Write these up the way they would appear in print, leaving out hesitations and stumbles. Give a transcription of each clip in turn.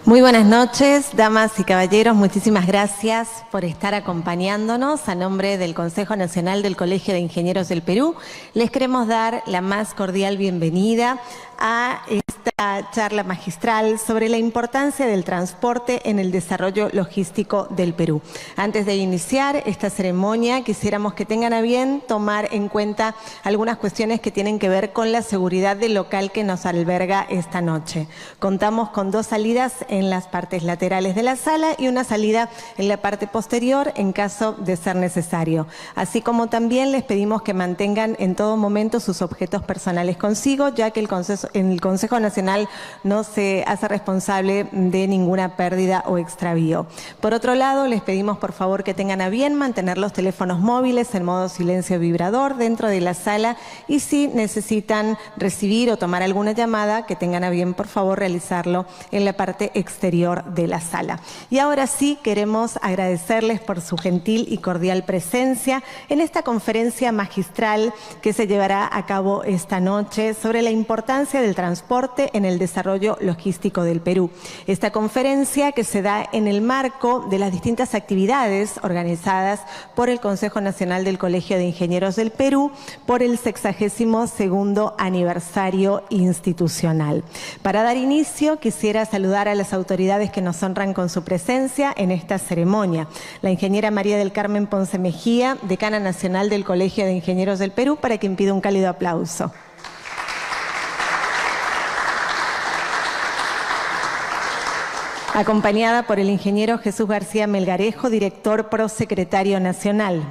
Muy buenas noches, damas y caballeros. Muchísimas gracias por estar acompañándonos. A nombre del Consejo Nacional del Colegio de Ingenieros del Perú, les queremos dar la más cordial bienvenida a esta charla magistral sobre la importancia del transporte en el desarrollo logístico del Perú. Antes de iniciar esta ceremonia, quisiéramos que tengan a bien tomar en cuenta algunas cuestiones que tienen que ver con la seguridad del local que nos alberga esta noche. Contamos con 2 salidas en las partes laterales de la sala y una salida en la parte posterior en caso de ser necesario. Así como también les pedimos que mantengan en todo momento sus objetos personales consigo, ya que el Consejo Nacional no se hace responsable de ninguna pérdida o extravío. Por otro lado, les pedimos por favor que tengan a bien mantener los teléfonos móviles en modo silencio vibrador dentro de la sala y si necesitan recibir o tomar alguna llamada, que tengan a bien por favor realizarlo en la parte exterior de la sala. Y ahora sí queremos agradecerles por su gentil y cordial presencia en esta conferencia magistral que se llevará a cabo esta noche sobre la importancia del transporte en el desarrollo logístico del Perú. Esta conferencia que se da en el marco de las distintas actividades organizadas por el Consejo Nacional del Colegio de Ingenieros del Perú por el 62º aniversario institucional. Para dar inicio, quisiera saludar a las autoridades que nos honran con su presencia en esta ceremonia. La ingeniera María del Carmen Ponce Mejía, decana nacional del Colegio de Ingenieros del Perú, para quien pido un cálido aplauso. Acompañada por el ingeniero Jesús García Melgarejo, director prosecretario nacional.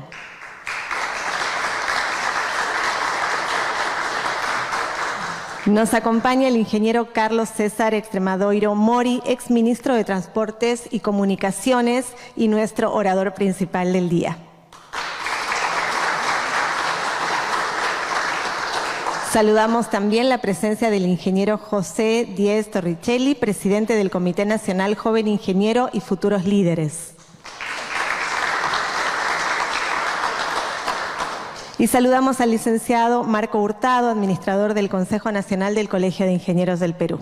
Nos acompaña el ingeniero Carlos César Extremadoiro Mori, exministro de Transportes y Comunicaciones y nuestro orador principal del día. Saludamos también la presencia del ingeniero José Díez Torricelli, presidente del Comité Nacional Joven Ingeniero y Futuros Líderes. Y saludamos al licenciado Marco Hurtado, administrador del Consejo Nacional del Colegio de Ingenieros del Perú.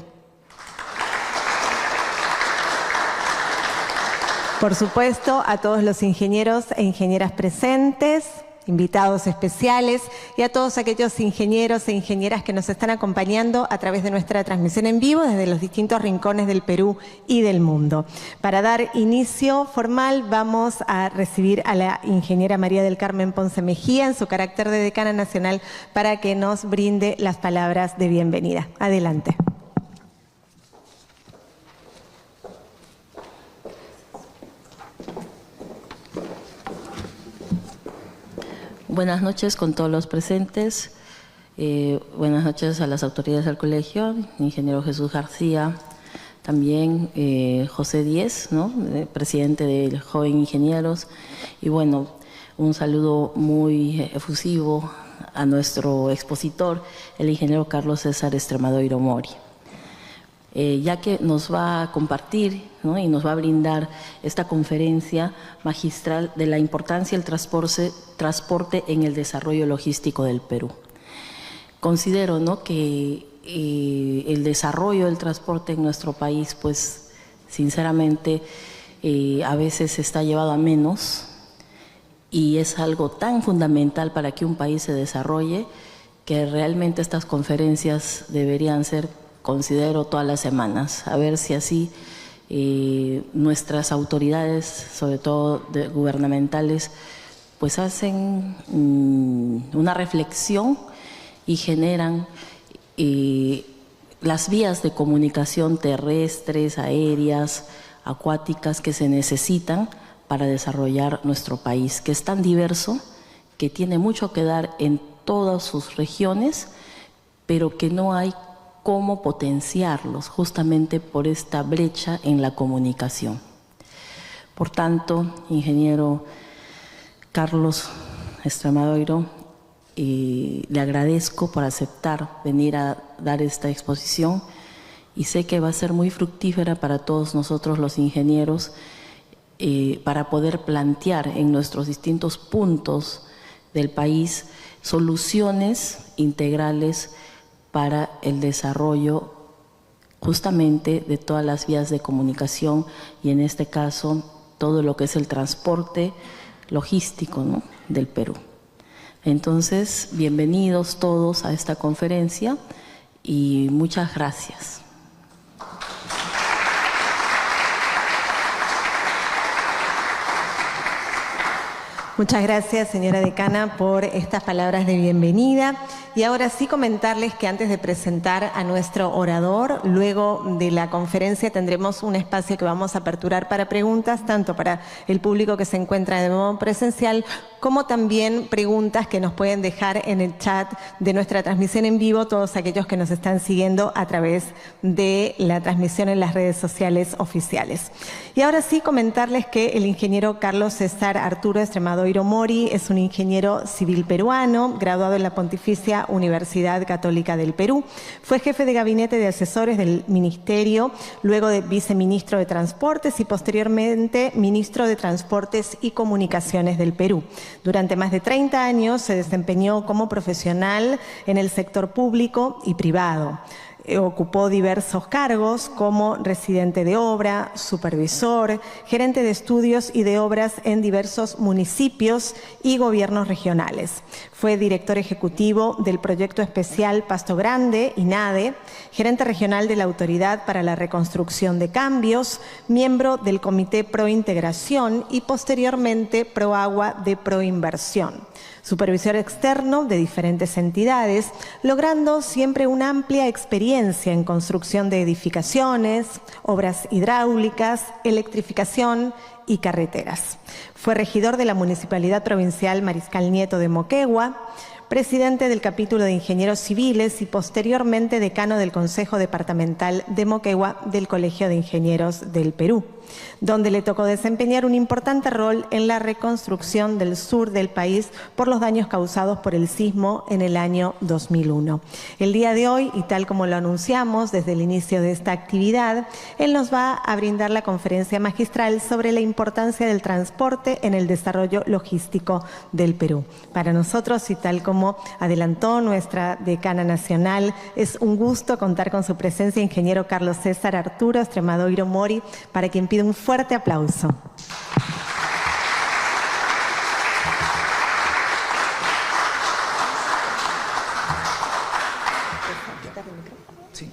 Por supuesto, a todos los ingenieros e ingenieras presentes, invitados especiales y a todos aquellos ingenieros e ingenieras que nos están acompañando a través de nuestra transmisión en vivo desde los distintos rincones del Perú y del mundo. Para dar inicio formal vamos a recibir a la ingeniera María del Carmen Ponce Mejía en su carácter de decana nacional para que nos brinde las palabras de bienvenida. Adelante. Buenas noches con todos los presentes. Buenas noches a las autoridades del colegio, ingeniero Jesús García, también José Díez, ¿no? Presidente del Joven Ingenieros. Y bueno, un saludo muy efusivo a nuestro expositor, el ingeniero Carlos César Extremadoiro Mori. Ya que nos va a compartir, ¿no? Y nos va a brindar esta conferencia magistral de la importancia del transporte en el desarrollo logístico del Perú. Considero, ¿no?, que el desarrollo del transporte en nuestro país, pues sinceramente a veces se está llevado a menos y es algo tan fundamental para que un país se desarrolle que realmente estas conferencias deberían ser, considero, todas las semanas, a ver si así nuestras autoridades, sobre todo gubernamentales, pues hacen una reflexión y generan las vías de comunicación terrestres, aéreas, acuáticas que se necesitan para desarrollar nuestro país, que es tan diverso, que tiene mucho que dar en todas sus regiones, pero que no hay cómo potenciarlos justamente por esta brecha en la comunicación. Por tanto, ingeniero Carlos Estremadoiro, le agradezco por aceptar venir a dar esta exposición y sé que va a ser muy fructífera para todos nosotros los ingenieros para poder plantear en nuestros distintos puntos del país soluciones integrales para el desarrollo justamente de todas las vías de comunicación y en este caso todo lo que es el transporte logístico, ¿no?, del Perú. Entonces, bienvenidos todos a esta conferencia y muchas gracias. Muchas gracias, señora decana, por estas palabras de bienvenida. Y ahora sí comentarles que antes de presentar a nuestro orador, luego de la conferencia tendremos un espacio que vamos a aperturar para preguntas, tanto para el público que se encuentra de modo presencial, como también preguntas que nos pueden dejar en el chat de nuestra transmisión en vivo, todos aquellos que nos están siguiendo a través de la transmisión en las redes sociales oficiales. Y ahora sí comentarles que el ingeniero Carlos César Arturo Estremadoiro Mori es un ingeniero civil peruano, graduado en la Pontificia Universidad Católica del Perú. Fue jefe de gabinete de asesores del Ministerio, luego de viceministro de Transportes y posteriormente ministro de Transportes y Comunicaciones del Perú. Durante más de 30 años se desempeñó como profesional en el sector público y privado. Ocupó diversos cargos como residente de obra, supervisor, gerente de estudios y de obras en diversos municipios y gobiernos regionales. Fue director ejecutivo del Proyecto Especial Pasto Grande, INADE, gerente regional de la Autoridad para la Reconstrucción de Cambios, miembro del Comité Pro Integración y posteriormente Pro Agua de Proinversión. Supervisor externo de diferentes entidades, logrando siempre una amplia experiencia en construcción de edificaciones, obras hidráulicas, electrificación y carreteras. Fue regidor de la Municipalidad Provincial Mariscal Nieto de Moquegua, presidente del capítulo de Ingenieros Civiles y posteriormente decano del Consejo Departamental de Moquegua del Colegio de Ingenieros del Perú, donde le tocó desempeñar un importante rol en la reconstrucción del sur del país por los daños causados por el sismo en el año 2001. El día de hoy, y tal como lo anunciamos desde el inicio de esta actividad, él nos va a brindar la conferencia magistral sobre la importancia del transporte en el desarrollo logístico del Perú. Para nosotros, y tal como adelantó nuestra decana nacional, es un gusto contar con su presencia, ingeniero Carlos César Arturo Estremadoiro Mori, para quien pido un fuerte aplauso. Sí.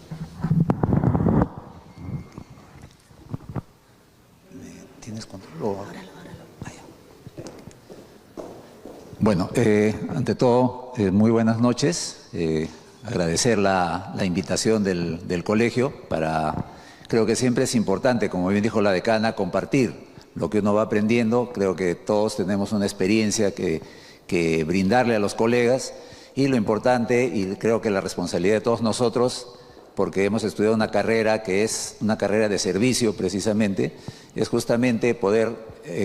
¿Tienes control? Bueno, ante todo, muy buenas noches. Agradecer la invitación del colegio para... Creo que siempre es importante, como bien dijo la decana, compartir lo que uno va aprendiendo. Creo que todos tenemos una experiencia que brindarle a los colegas y lo importante, y creo que la responsabilidad de todos nosotros, porque hemos estudiado una carrera que es una carrera de servicio precisamente, es justamente poder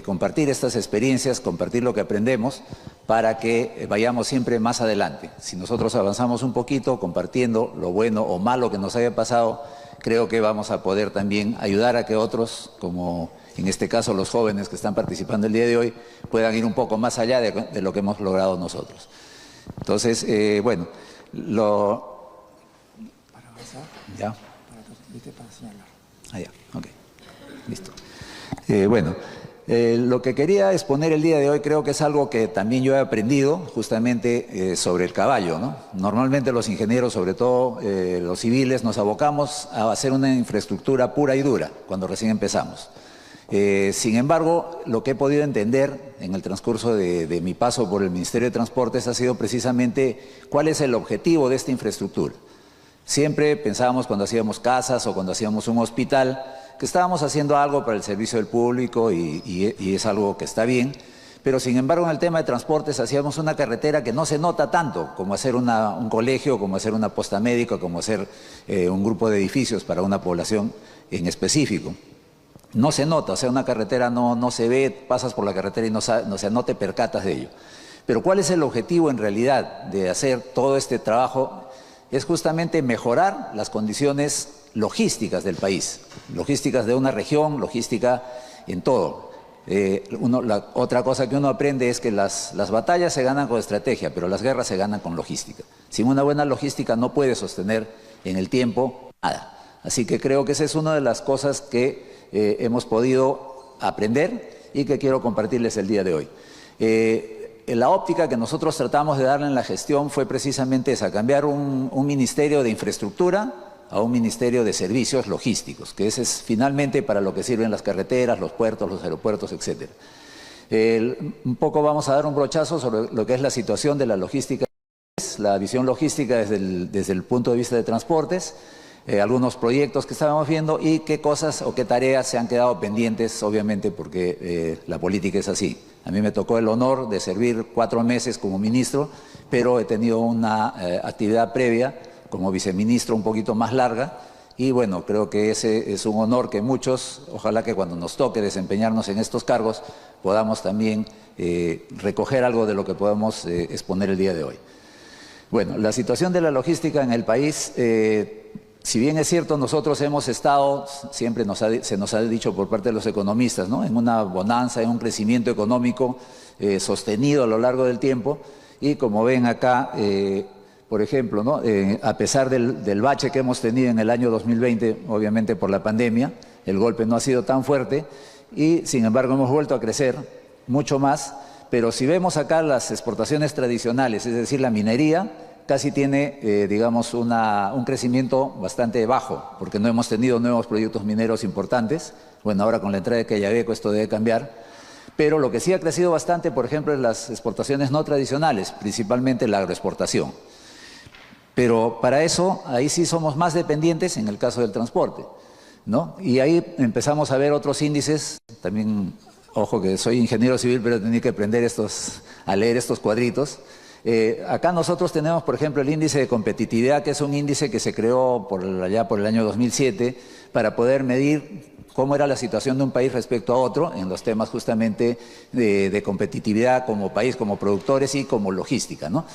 compartir estas experiencias, compartir lo que aprendemos para que vayamos siempre más adelante. Si nosotros avanzamos un poquito compartiendo lo bueno o malo que nos haya pasado, creo que vamos a poder también ayudar a que otros, como en este caso los jóvenes que están participando el día de hoy, puedan ir un poco más allá de lo que hemos logrado nosotros. Entonces, bueno, ¿Para avanzar? ¿Ya? Para señalar. Ah, ya, ok. Listo. Bueno, lo que quería exponer el día de hoy creo que es algo que también yo he aprendido justamente sobre el caballo, ¿no? Normalmente los ingenieros, sobre todo los civiles, nos abocamos a hacer una infraestructura pura y dura cuando recién empezamos. Sin embargo, lo que he podido entender en el transcurso de mi paso por el Ministerio de Transportes ha sido precisamente cuál es el objetivo de esta infraestructura. Siempre pensábamos cuando hacíamos casas o cuando hacíamos un hospital que estábamos haciendo algo para el servicio del público y es algo que está bien, pero sin embargo en el tema de transportes hacíamos una carretera que no se nota tanto como hacer un colegio, como hacer una posta médica, como hacer un grupo de edificios para una población en específico. no se nota, o sea, una carretera no se ve, pasas por la carretera y no te percatas de ello. Pero ¿cuál es el objetivo en realidad de hacer todo este trabajo? Es justamente mejorar las condiciones logísticas del país, logísticas de una región, logística en todo. La otra cosa que uno aprende es que las batallas se ganan con estrategia, pero las guerras se ganan con logística. Sin una buena logística no puede sostener en el tiempo nada. Así que creo que esa es una de las cosas que hemos podido aprender y que quiero compartirles el día de hoy. La óptica que nosotros tratamos de darle en la gestión fue precisamente esa, cambiar un ministerio de infraestructura a un ministerio de servicios logísticos, que ese es finalmente para lo que sirven las carreteras, los puertos, los aeropuertos, etc. Un poco vamos a dar un brochazo sobre lo que es la situación de la logística, la visión logística desde el punto de vista de transportes, algunos proyectos que estábamos viendo y qué cosas o qué tareas se han quedado pendientes, obviamente porque la política es así. A mí me tocó el honor de servir 4 meses como ministro, pero he tenido una actividad previa como viceministro un poquito más larga y bueno, creo que ese es un honor que muchos, ojalá que cuando nos toque desempeñarnos en estos cargos, podamos también recoger algo de lo que podemos exponer el día de hoy. Bueno, la situación de la logística en el país, si bien es cierto, nosotros hemos estado, siempre se nos ha dicho por parte de los economistas, ¿no?, en una bonanza, en un crecimiento económico sostenido a lo largo del tiempo, y como ven acá, por ejemplo, ¿no?, a pesar del bache que hemos tenido en el año 2020, obviamente por la pandemia, el golpe no ha sido tan fuerte, y sin embargo hemos vuelto a crecer mucho más, pero si vemos acá las exportaciones tradicionales, es decir, la minería, casi tiene, digamos, un crecimiento bastante bajo, porque no hemos tenido nuevos proyectos mineros importantes. Bueno, ahora con la entrada de Quellaveco esto debe cambiar. Pero lo que sí ha crecido bastante, por ejemplo, es las exportaciones no tradicionales, principalmente la agroexportación. Pero para eso, ahí sí somos más dependientes en el caso del transporte, ¿no? Y ahí empezamos a ver otros índices, también, ojo que soy ingeniero civil, pero tenía que aprender a leer estos cuadritos. Acá nosotros tenemos, por ejemplo, el índice de competitividad, que es un índice que se creó allá por el año 2007 para poder medir cómo era la situación de un país respecto a otro en los temas justamente de competitividad como país, como productores y como logística, ¿no?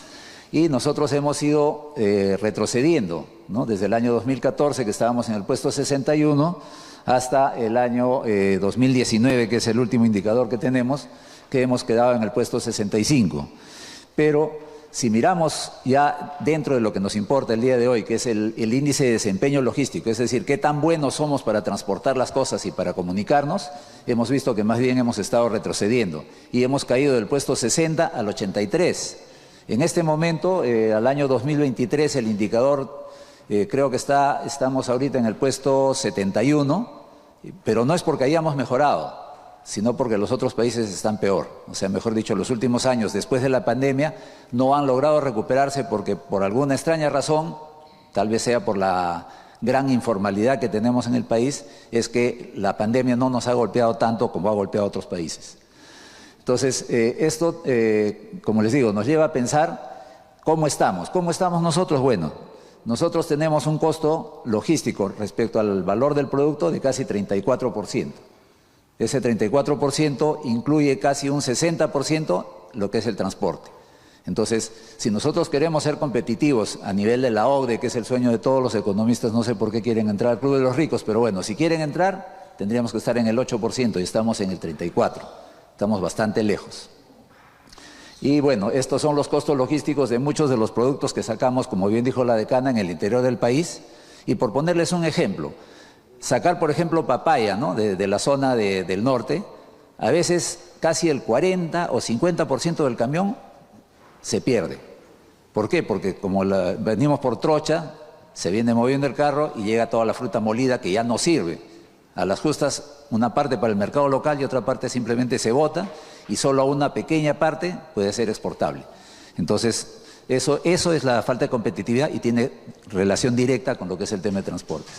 Y nosotros hemos ido retrocediendo, ¿no?, desde el año 2014, que estábamos en el puesto 61, hasta el año 2019, que es el último indicador que tenemos, que hemos quedado en el puesto 65. Pero si miramos ya dentro de lo que nos importa el día de hoy, que es el índice de desempeño logístico, es decir, qué tan buenos somos para transportar las cosas y para comunicarnos, hemos visto que más bien hemos estado retrocediendo y hemos caído del puesto 60 al 83. En este momento, al año 2023, el indicador creo que estamos ahorita en el puesto 71, pero no es porque hayamos mejorado, sino porque los otros países están peor. O sea, mejor dicho, los últimos años, después de la pandemia, no han logrado recuperarse porque por alguna extraña razón, tal vez sea por la gran informalidad que tenemos en el país, es que la pandemia no nos ha golpeado tanto como ha golpeado a otros países. Entonces, esto, como les digo, nos lleva a pensar cómo estamos. ¿Cómo estamos nosotros? Bueno, nosotros tenemos un costo logístico respecto al valor del producto de casi 34%. Ese 34% incluye casi un 60% lo que es el transporte. Entonces, si nosotros queremos ser competitivos a nivel de la OCDE, que es el sueño de todos los economistas, no sé por qué quieren entrar al Club de los Ricos, pero bueno, si quieren entrar, tendríamos que estar en el 8% y estamos en el 34%. Estamos bastante lejos. Y bueno, estos son los costos logísticos de muchos de los productos que sacamos, como bien dijo la decana, en el interior del país. Y por ponerles un ejemplo, sacar, por ejemplo, papaya, ¿no?, de la zona del norte, a veces casi el 40 o 50% del camión se pierde. ¿Por qué? Porque como venimos por trocha, se viene moviendo el carro y llega toda la fruta molida que ya no sirve. A las justas, una parte para el mercado local y otra parte simplemente se bota y solo una pequeña parte puede ser exportable. Entonces, eso es la falta de competitividad y tiene relación directa con lo que es el tema de transportes.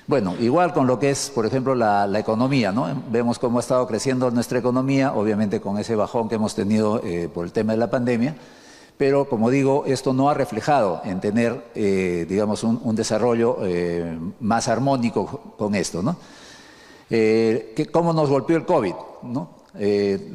Bueno, igual con lo que es, por ejemplo, la economía, ¿no? Vemos cómo ha estado creciendo nuestra economía, obviamente con ese bajón que hemos tenido por el tema de la pandemia, pero como digo, esto no ha reflejado en tener, digamos, un desarrollo más armónico con esto, ¿no? ¿Cómo nos golpeó el COVID, ¿no?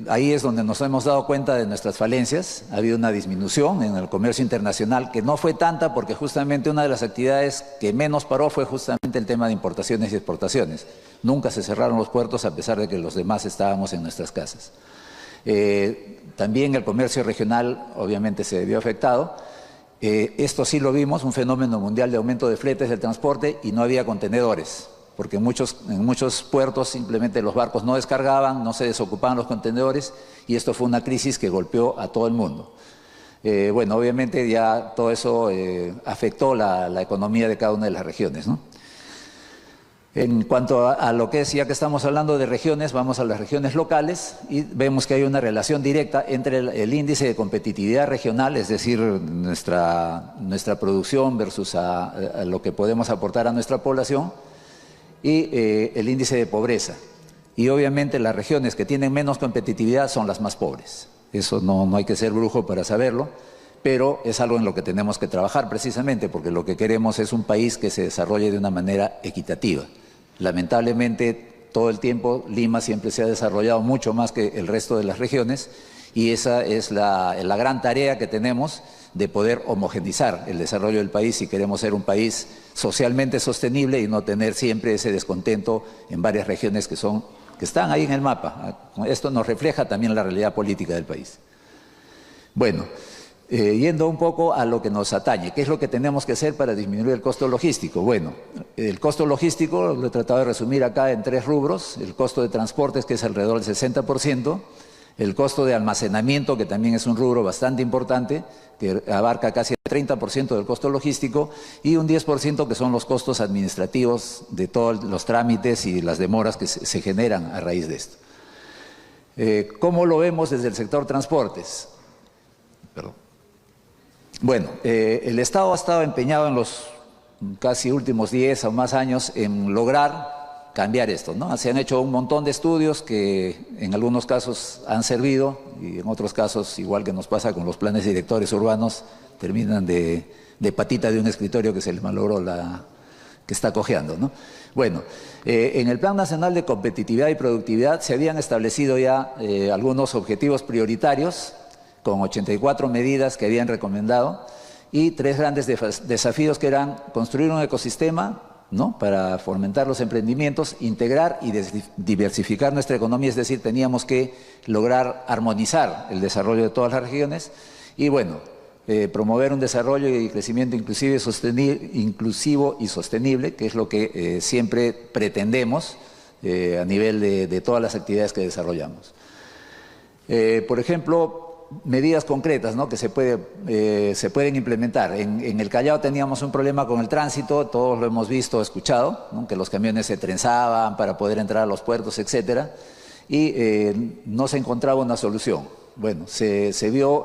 Ahí es donde nos hemos dado cuenta de nuestras falencias. Ha habido una disminución en el comercio internacional, que no fue tanta porque justamente una de las actividades que menos paró fue justamente el tema de importaciones y exportaciones. Nunca se cerraron los puertos a pesar de que los demás estábamos en nuestras casas. También el comercio regional obviamente se vio afectado. Esto sí lo vimos, un fenómeno mundial de aumento de fletes del transporte y no había contenedores, porque en muchos puertos simplemente los barcos no descargaban, no se desocupaban los contenedores y esto fue una crisis que golpeó a todo el mundo. Bueno, obviamente ya todo eso afectó la economía de cada una de las regiones, ¿no? En cuanto a lo que es, ya que estamos hablando de regiones, vamos a las regiones locales y vemos que hay una relación directa entre el índice de competitividad regional, es decir, nuestra producción versus a lo que podemos aportar a nuestra población, y el índice de pobreza. Y obviamente las regiones que tienen menos competitividad son las más pobres. Eso no hay que ser brujo para saberlo, pero es algo en lo que tenemos que trabajar precisamente, porque lo que queremos es un país que se desarrolle de una manera equitativa. Lamentablemente, todo el tiempo Lima siempre se ha desarrollado mucho más que el resto de las regiones y esa es la gran tarea que tenemos de poder homogeneizar el desarrollo del país si queremos ser un país socialmente sostenible y no tener siempre ese descontento en varias regiones que están ahí en el mapa. Esto nos refleja también la realidad política del país. Bueno, yendo un poco a lo que nos atañe, ¿qué es lo que tenemos que hacer para disminuir el costo logístico? Bueno, el costo logístico lo he tratado de resumir acá en 3 rubros: el costo de transportes, que es alrededor del 60%, el costo de almacenamiento, que también es un rubro bastante importante, que abarca casi el 30% del costo logístico, y un 10% que son los costos administrativos de todos los trámites y las demoras que se generan a raíz de esto. ¿Cómo lo vemos desde el sector transportes? Perdón. Bueno, el Estado ha estado empeñado en los casi últimos 10 o más años en lograr cambiar esto, ¿no? Se han hecho un montón de estudios que en algunos casos han servido y en otros casos, igual que nos pasa con los planes directores urbanos, terminan de patita de un escritorio que se les malogró que está cojeando, ¿no? Bueno, en el Plan Nacional de Competitividad y Productividad se habían establecido ya algunos objetivos prioritarios con 84 medidas que habían recomendado y 3 grandes desafíos que eran construir un ecosistema, ¿no?, para fomentar los emprendimientos, integrar y diversificar nuestra economía, es decir, teníamos que lograr armonizar el desarrollo de todas las regiones y, bueno, promover un desarrollo y crecimiento inclusivo y sostenible, que es lo que siempre pretendemos a nivel de todas las actividades que desarrollamos. Por ejemplo, medidas concretas, ¿no?, que se pueden implementar. En el Callao teníamos un problema con el tránsito, todos lo hemos visto, escuchado, ¿no?, que los camiones se trenzaban para poder entrar a los puertos, etcétera, y no se encontraba una solución. Bueno, se vio,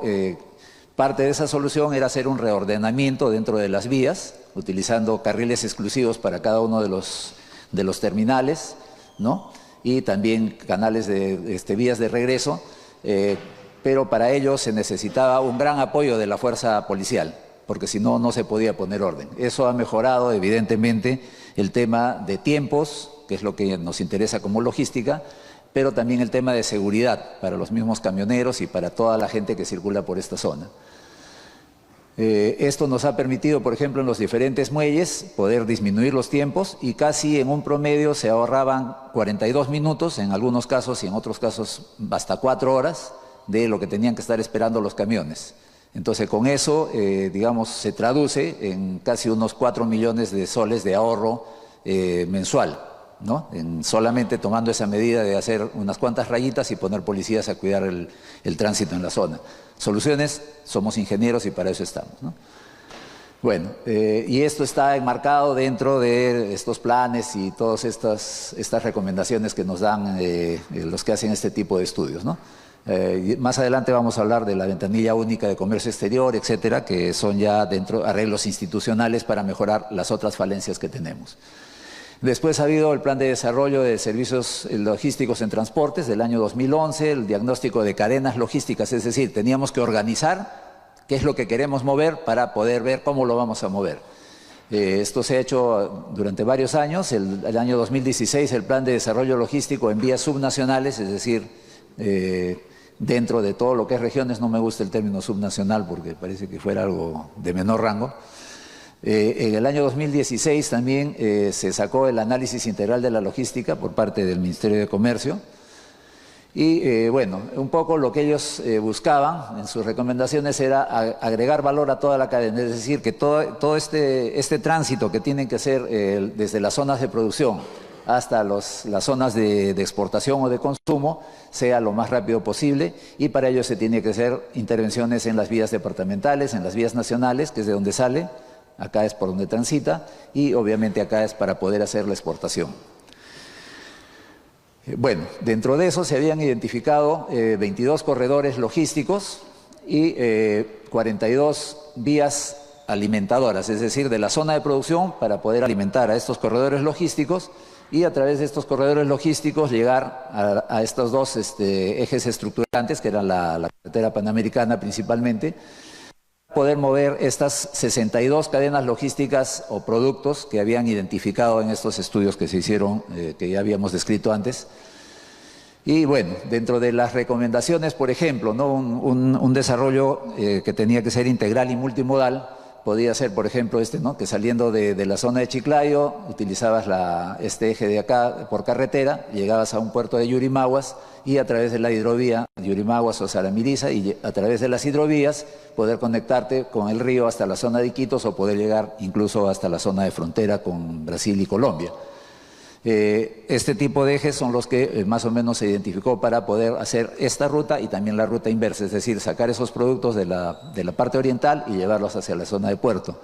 parte de esa solución era hacer un reordenamiento dentro de las vías, utilizando carriles exclusivos para cada uno de los terminales, ¿no?, y también canales de vías de regreso, pero para ello se necesitaba un gran apoyo de la fuerza policial, porque si no, no se podía poner orden. Eso ha mejorado, evidentemente, el tema de tiempos, que es lo que nos interesa como logística, pero también el tema de seguridad para los mismos camioneros y para toda la gente que circula por esta zona. Esto nos ha permitido, por ejemplo, en los diferentes muelles, poder disminuir los tiempos y casi en un promedio se ahorraban 42 minutos, en algunos casos y en otros casos hasta 4 horas, de lo que tenían que estar esperando los camiones. Entonces, con eso, digamos, se traduce en casi unos 4 millones de soles de ahorro mensual, ¿no?, solamente tomando esa medida de hacer unas cuantas rayitas y poner policías a cuidar el tránsito en la zona. Soluciones, somos ingenieros y para eso estamos, ¿no? Bueno, y esto está enmarcado dentro de estos planes y todas estas recomendaciones que nos dan los que hacen este tipo de estudios, ¿no? Más adelante vamos a hablar de la ventanilla única de comercio exterior, etcétera, que son ya dentro arreglos institucionales para mejorar las otras falencias que tenemos. Después ha habido el Plan de Desarrollo de Servicios Logísticos en Transportes del año 2011, el diagnóstico de cadenas logísticas, es decir, teníamos que organizar qué es lo que queremos mover para poder ver cómo lo vamos a mover. Esto se ha hecho durante varios años. El año 2016 el Plan de Desarrollo Logístico en vías subnacionales, es decir, dentro de todo lo que es regiones, no me gusta el término subnacional porque parece que fuera algo de menor rango. En el año 2016 también se sacó el análisis integral de la logística por parte del Ministerio de Comercio. Y bueno, un poco lo que ellos buscaban en sus recomendaciones era agregar valor a toda la cadena, es decir, que todo este tránsito que tienen que hacer desde las zonas de producción hasta las zonas de exportación o de consumo sea lo más rápido posible, y para ello se tiene que hacer intervenciones en las vías departamentales, en las vías nacionales, que es de donde sale, acá es por donde transita, y obviamente acá es para poder hacer la exportación. Bueno, dentro de eso se habían identificado 22 corredores logísticos y 42 vías alimentadoras, es decir, de la zona de producción para poder alimentar a estos corredores logísticos y a través de estos corredores logísticos llegar a estos dos ejes estructurantes, que eran la carretera panamericana principalmente, poder mover estas 62 cadenas logísticas o productos que habían identificado en estos estudios que se hicieron, que ya habíamos descrito antes. Y bueno, dentro de las recomendaciones, por ejemplo, ¿no? un desarrollo que tenía que ser integral y multimodal, podía ser, por ejemplo, ¿no? que saliendo de la zona de Chiclayo, utilizabas este eje de acá por carretera, llegabas a un puerto de Yurimaguas y a través de la hidrovía Yurimaguas o Saramiriza, y a través de las hidrovías poder conectarte con el río hasta la zona de Iquitos o poder llegar incluso hasta la zona de frontera con Brasil y Colombia. Este tipo de ejes son los que más o menos se identificó para poder hacer esta ruta y también la ruta inversa, es decir, sacar esos productos de la parte oriental y llevarlos hacia la zona de puerto.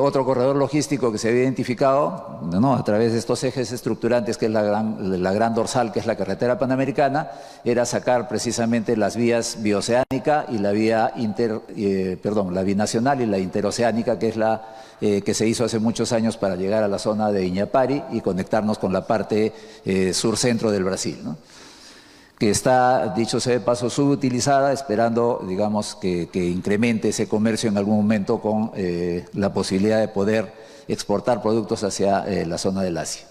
Otro corredor logístico que se había identificado, ¿no? a través de estos ejes estructurantes, que es la gran dorsal, que es la carretera panamericana, era sacar precisamente las vías bioceánica y la vía la binacional y la interoceánica, que es la que se hizo hace muchos años para llegar a la zona de Iñapari y conectarnos con la parte sur-centro del Brasil, ¿no? Que está, dicho sea de paso, subutilizada, esperando, digamos, que incremente ese comercio en algún momento con la posibilidad de poder exportar productos hacia la zona del Asia.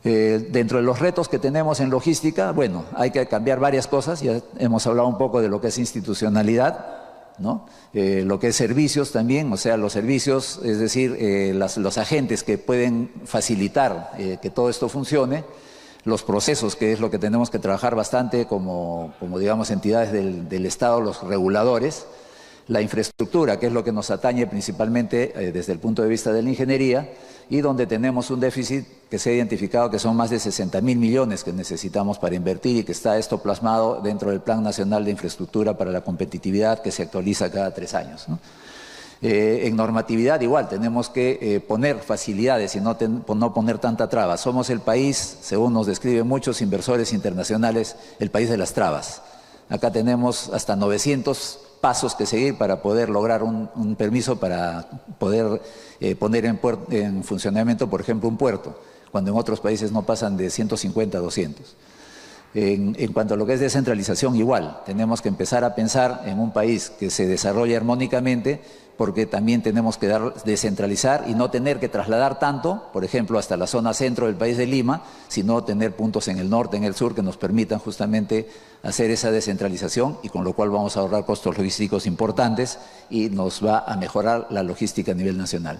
Dentro de los retos que tenemos en logística, bueno, hay que cambiar varias cosas, ya hemos hablado un poco de lo que es institucionalidad, ¿no? Lo que es servicios también, o sea, los servicios, es decir, los agentes que pueden facilitar que todo esto funcione, los procesos, que es lo que tenemos que trabajar bastante como digamos, entidades del Estado, los reguladores, la infraestructura, que es lo que nos atañe principalmente desde el punto de vista de la ingeniería, y donde tenemos un déficit que se ha identificado que son más de 60.000 millones que necesitamos para invertir, y que está esto plasmado dentro del Plan Nacional de Infraestructura para la Competitividad, que se actualiza cada 3 años, ¿no? En normatividad igual, tenemos que poner facilidades y no poner tanta traba. Somos el país, según nos describen muchos inversores internacionales, el país de las trabas. Acá tenemos hasta 900 pasos que seguir para poder lograr un permiso para poder poner en funcionamiento, por ejemplo, un puerto, cuando en otros países no pasan de 150 a 200. En cuanto a lo que es descentralización, igual, tenemos que empezar a pensar en un país que se desarrolle armónicamente, porque también tenemos que descentralizar y no tener que trasladar tanto, por ejemplo, hasta la zona centro del país de Lima, sino tener puntos en el norte, en el sur, que nos permitan justamente hacer esa descentralización, y con lo cual vamos a ahorrar costos logísticos importantes y nos va a mejorar la logística a nivel nacional.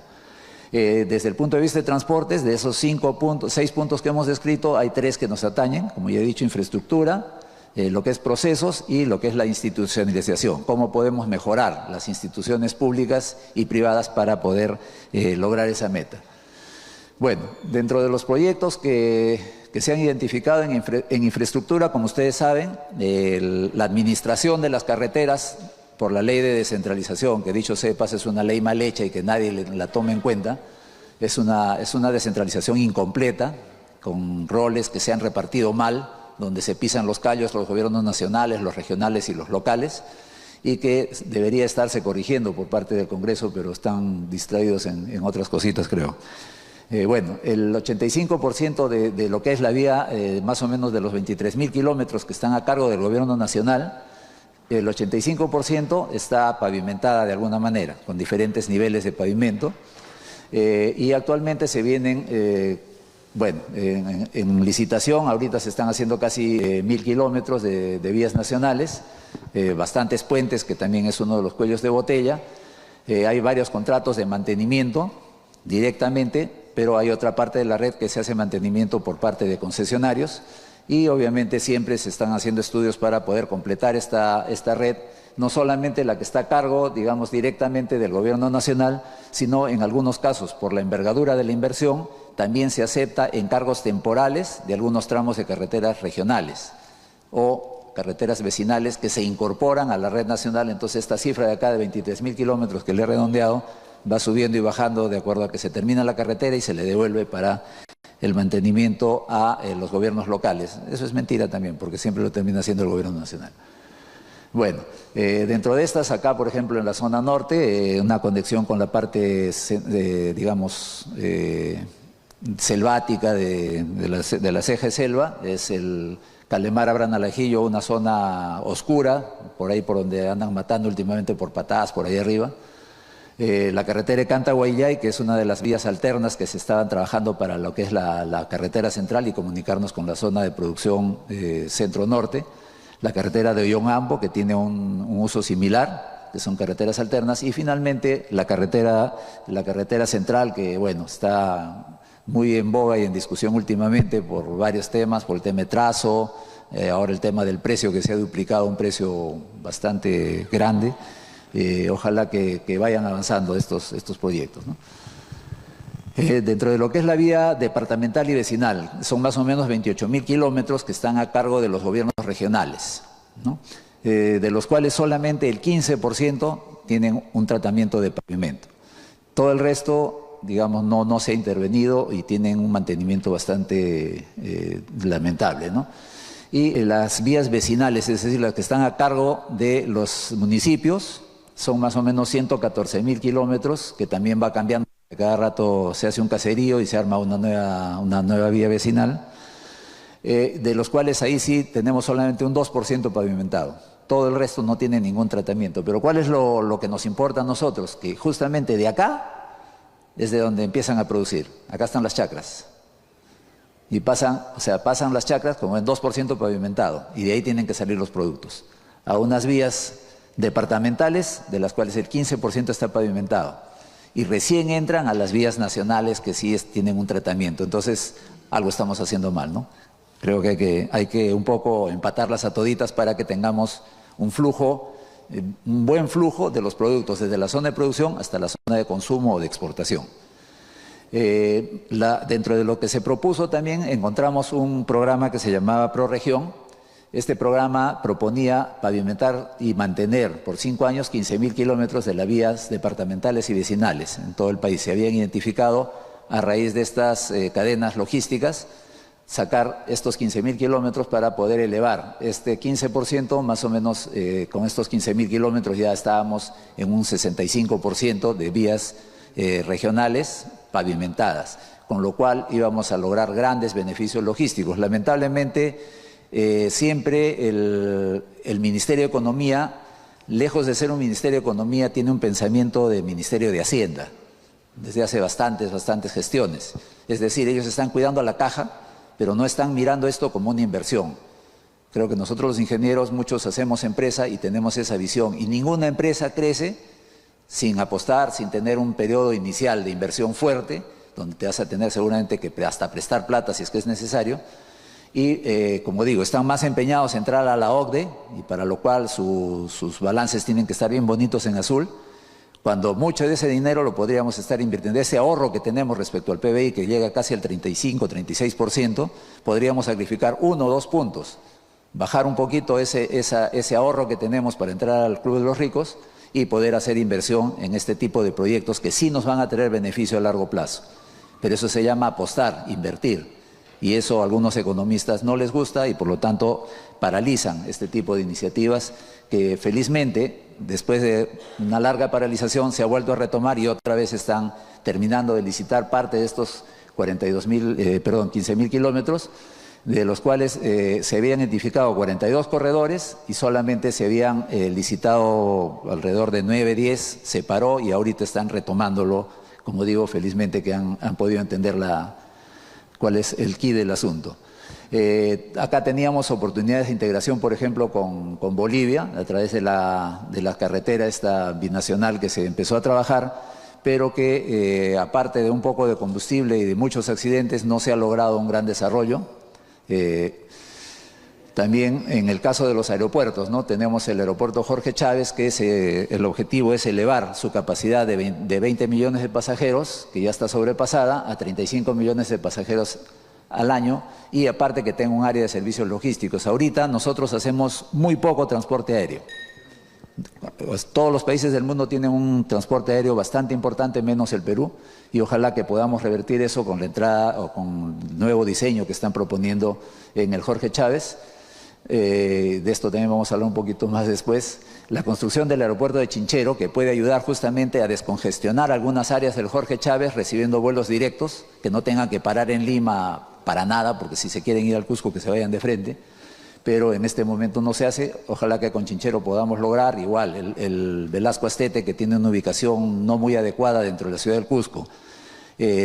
Desde el punto de vista de transportes, de esos 6 puntos que hemos descrito, hay 3 que nos atañen, como ya he dicho: infraestructura, lo que es procesos y lo que es la institucionalización. Cómo podemos mejorar las instituciones públicas y privadas para poder lograr esa meta. Bueno, dentro de los proyectos que se han identificado en infraestructura, como ustedes saben, la administración de las carreteras por la ley de descentralización, que dicho sea de paso es una ley mal hecha y que nadie la tome en cuenta, es una descentralización incompleta, con roles que se han repartido mal, donde se pisan los callos los gobiernos nacionales, los regionales y los locales, y que debería estarse corrigiendo por parte del Congreso, pero están distraídos en otras cositas, creo. Bueno, el 85% de lo que es la vía, más o menos de los 23.000 kilómetros que están a cargo del gobierno nacional, El 85% está pavimentada de alguna manera, con diferentes niveles de pavimento. Y actualmente se vienen, bueno, en licitación, ahorita se están haciendo casi 1000 kilómetros de vías nacionales, bastantes puentes, que también es uno de los cuellos de botella. Hay varios contratos de mantenimiento directamente, pero hay otra parte de la red que se hace mantenimiento por parte de concesionarios y obviamente siempre se están haciendo estudios para poder completar esta red, no solamente la que está a cargo, digamos, directamente del Gobierno Nacional, sino en algunos casos, por la envergadura de la inversión, también se acepta encargos temporales de algunos tramos de carreteras regionales o carreteras vecinales que se incorporan a la red nacional. Entonces esta cifra de acá de 23.000 kilómetros que le he redondeado va subiendo y bajando de acuerdo a que se termina la carretera y se le devuelve para el mantenimiento a los gobiernos locales. Eso es mentira también, porque siempre lo termina haciendo el Gobierno Nacional. Bueno, dentro de estas, acá por ejemplo en la zona norte, una conexión con la parte, digamos, selvática de la ceja de selva, es el Calemar Abranalajillo, una zona oscura, por ahí por donde andan matando últimamente por patadas, por ahí arriba. La carretera de Canta-Guayllay, que es una de las vías alternas que se estaban trabajando para lo que es la carretera central y comunicarnos con la zona de producción centro-norte. La carretera de Ollón-Ambo, que tiene un uso similar, que son carreteras alternas. Y finalmente la carretera central, que bueno, está muy en boga y en discusión últimamente por varios temas, por el tema de trazo, ahora el tema del precio, que se ha duplicado a un precio bastante grande. Ojalá que vayan avanzando estos proyectos, ¿no? Dentro de lo que es la vía departamental y vecinal, son más o menos 28.000 kilómetros que están a cargo de los gobiernos regionales, ¿no? De los cuales solamente el 15% tienen un tratamiento de pavimento. Todo el resto, digamos, no se ha intervenido y tienen un mantenimiento bastante lamentable, ¿no? Y las vías vecinales, es decir, las que están a cargo de los municipios, son más o menos 114.000 kilómetros, que también va cambiando. Cada rato se hace un caserío y se arma una nueva vía vecinal, de los cuales ahí sí tenemos solamente un 2% pavimentado. Todo el resto no tiene ningún tratamiento. Pero ¿cuál es lo que nos importa a nosotros? Que justamente de acá es de donde empiezan a producir. Acá están las chacras. Y pasan las chacras como en 2% pavimentado, y de ahí tienen que salir los productos. A unas vías departamentales, de las cuales el 15% está pavimentado. Y recién entran a las vías nacionales que sí tienen un tratamiento. Entonces, algo estamos haciendo mal, ¿no? Creo que hay que un poco empatarlas a toditas para que tengamos un flujo, un buen flujo de los productos, desde la zona de producción hasta la zona de consumo o de exportación. Dentro de lo que se propuso también encontramos un programa que se llamaba ProRegión. Este programa proponía pavimentar y mantener por 5 años 15.000 kilómetros de las vías departamentales y vecinales en todo el país. Se habían identificado a raíz de estas cadenas logísticas, sacar estos 15.000 kilómetros para poder elevar este 15%, más o menos con estos 15.000 kilómetros ya estábamos en un 65% de vías regionales pavimentadas, con lo cual íbamos a lograr grandes beneficios logísticos. Lamentablemente, siempre el Ministerio de Economía, lejos de ser un Ministerio de Economía, tiene un pensamiento de Ministerio de Hacienda, desde hace bastantes gestiones. Es decir, ellos están cuidando a la caja, pero no están mirando esto como una inversión. Creo que nosotros los ingenieros, muchos hacemos empresa y tenemos esa visión, y ninguna empresa crece sin apostar, sin tener un periodo inicial de inversión fuerte, donde te vas a tener seguramente que hasta prestar plata si es que es necesario. Y, como digo, están más empeñados en entrar a la OCDE, y para lo cual sus balances tienen que estar bien bonitos en azul, cuando mucho de ese dinero lo podríamos estar invirtiendo. Ese ahorro que tenemos respecto al PBI, que llega casi al 35-36%, podríamos sacrificar 1 o 2 puntos, bajar un poquito ese ahorro que tenemos para entrar al Club de los Ricos y poder hacer inversión en este tipo de proyectos que sí nos van a tener beneficio a largo plazo. Pero eso se llama apostar, invertir. Y eso a algunos economistas no les gusta y por lo tanto paralizan este tipo de iniciativas que felizmente después de una larga paralización se ha vuelto a retomar y otra vez están terminando de licitar parte de estos 15.000 kilómetros de los cuales se habían identificado 42 corredores y solamente se habían licitado alrededor de 9, 10, se paró y ahorita están retomándolo, como digo, felizmente que han podido entender cuál es el quid del asunto. Acá teníamos oportunidades de integración, por ejemplo, con Bolivia, a través de la carretera esta binacional que se empezó a trabajar, pero que aparte de un poco de combustible y de muchos accidentes, no se ha logrado un gran desarrollo. También en el caso de los aeropuertos, ¿no? Tenemos el aeropuerto Jorge Chávez, que el objetivo es elevar su capacidad de 20 millones de pasajeros, que ya está sobrepasada, a 35 millones de pasajeros al año, y aparte que tenga un área de servicios logísticos. Ahorita nosotros hacemos muy poco transporte aéreo. Todos los países del mundo tienen un transporte aéreo bastante importante, menos el Perú, y ojalá que podamos revertir eso con la entrada o con el nuevo diseño que están proponiendo en el Jorge Chávez. De esto también vamos a hablar un poquito más después. La construcción del aeropuerto de Chinchero, que puede ayudar justamente a descongestionar algunas áreas del Jorge Chávez recibiendo vuelos directos, que no tengan que parar en Lima para nada, porque si se quieren ir al Cusco que se vayan de frente, pero en este momento no se hace. Ojalá que con Chinchero podamos lograr, igual, el Velasco Astete, que tiene una ubicación no muy adecuada dentro de la ciudad del Cusco,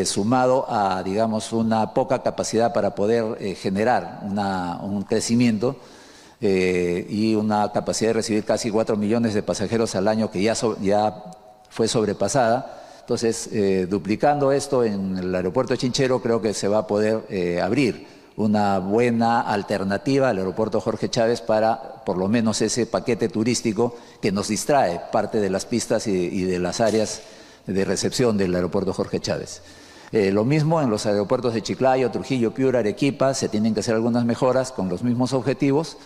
sumado a, digamos, una poca capacidad para poder generar un crecimiento y una capacidad de recibir casi 4 millones de pasajeros al año que ya fue sobrepasada. Entonces, duplicando esto en el aeropuerto de Chinchero, creo que se va a poder abrir una buena alternativa al aeropuerto Jorge Chávez para, por lo menos, ese paquete turístico que nos distrae parte de las pistas y de las áreas de recepción del aeropuerto Jorge Chávez. Lo mismo en los aeropuertos de Chiclayo, Trujillo, Piura, Arequipa, se tienen que hacer algunas mejoras con los mismos objetivos.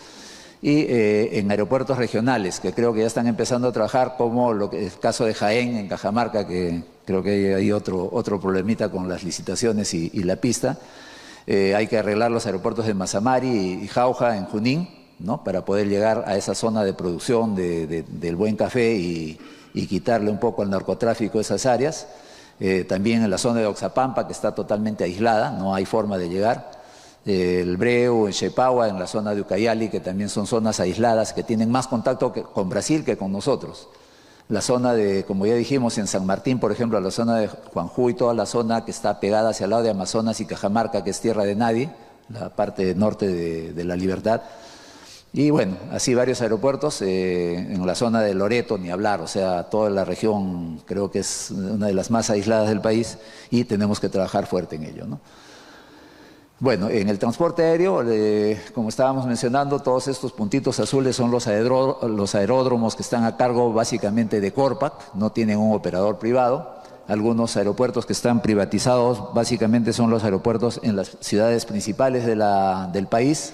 Y en aeropuertos regionales, que creo que ya están empezando a trabajar, como el caso de Jaén, en Cajamarca, que creo que hay otro problemita con las licitaciones y la pista. Hay que arreglar los aeropuertos de Mazamari y Jauja en Junín, ¿no? Para poder llegar a esa zona de producción del buen café y quitarle un poco al narcotráfico esas áreas. También en la zona de Oxapampa, que está totalmente aislada, no hay forma de llegar. El Breu, en Chepagua, en la zona de Ucayali, que también son zonas aisladas que tienen más contacto con Brasil que con nosotros. La zona de, como ya dijimos, en San Martín, por ejemplo, la zona de Juanjú y toda la zona que está pegada hacia el lado de Amazonas y Cajamarca, que es tierra de nadie, la parte norte de la Libertad. Y bueno, así varios aeropuertos, en la zona de Loreto, ni hablar, o sea, toda la región creo que es una de las más aisladas del país y tenemos que trabajar fuerte en ello, ¿no? Bueno, en el transporte aéreo, como estábamos mencionando, todos estos puntitos azules son los aeródromos que están a cargo básicamente de Corpac, no tienen un operador privado. Algunos aeropuertos que están privatizados básicamente son los aeropuertos en las ciudades principales del país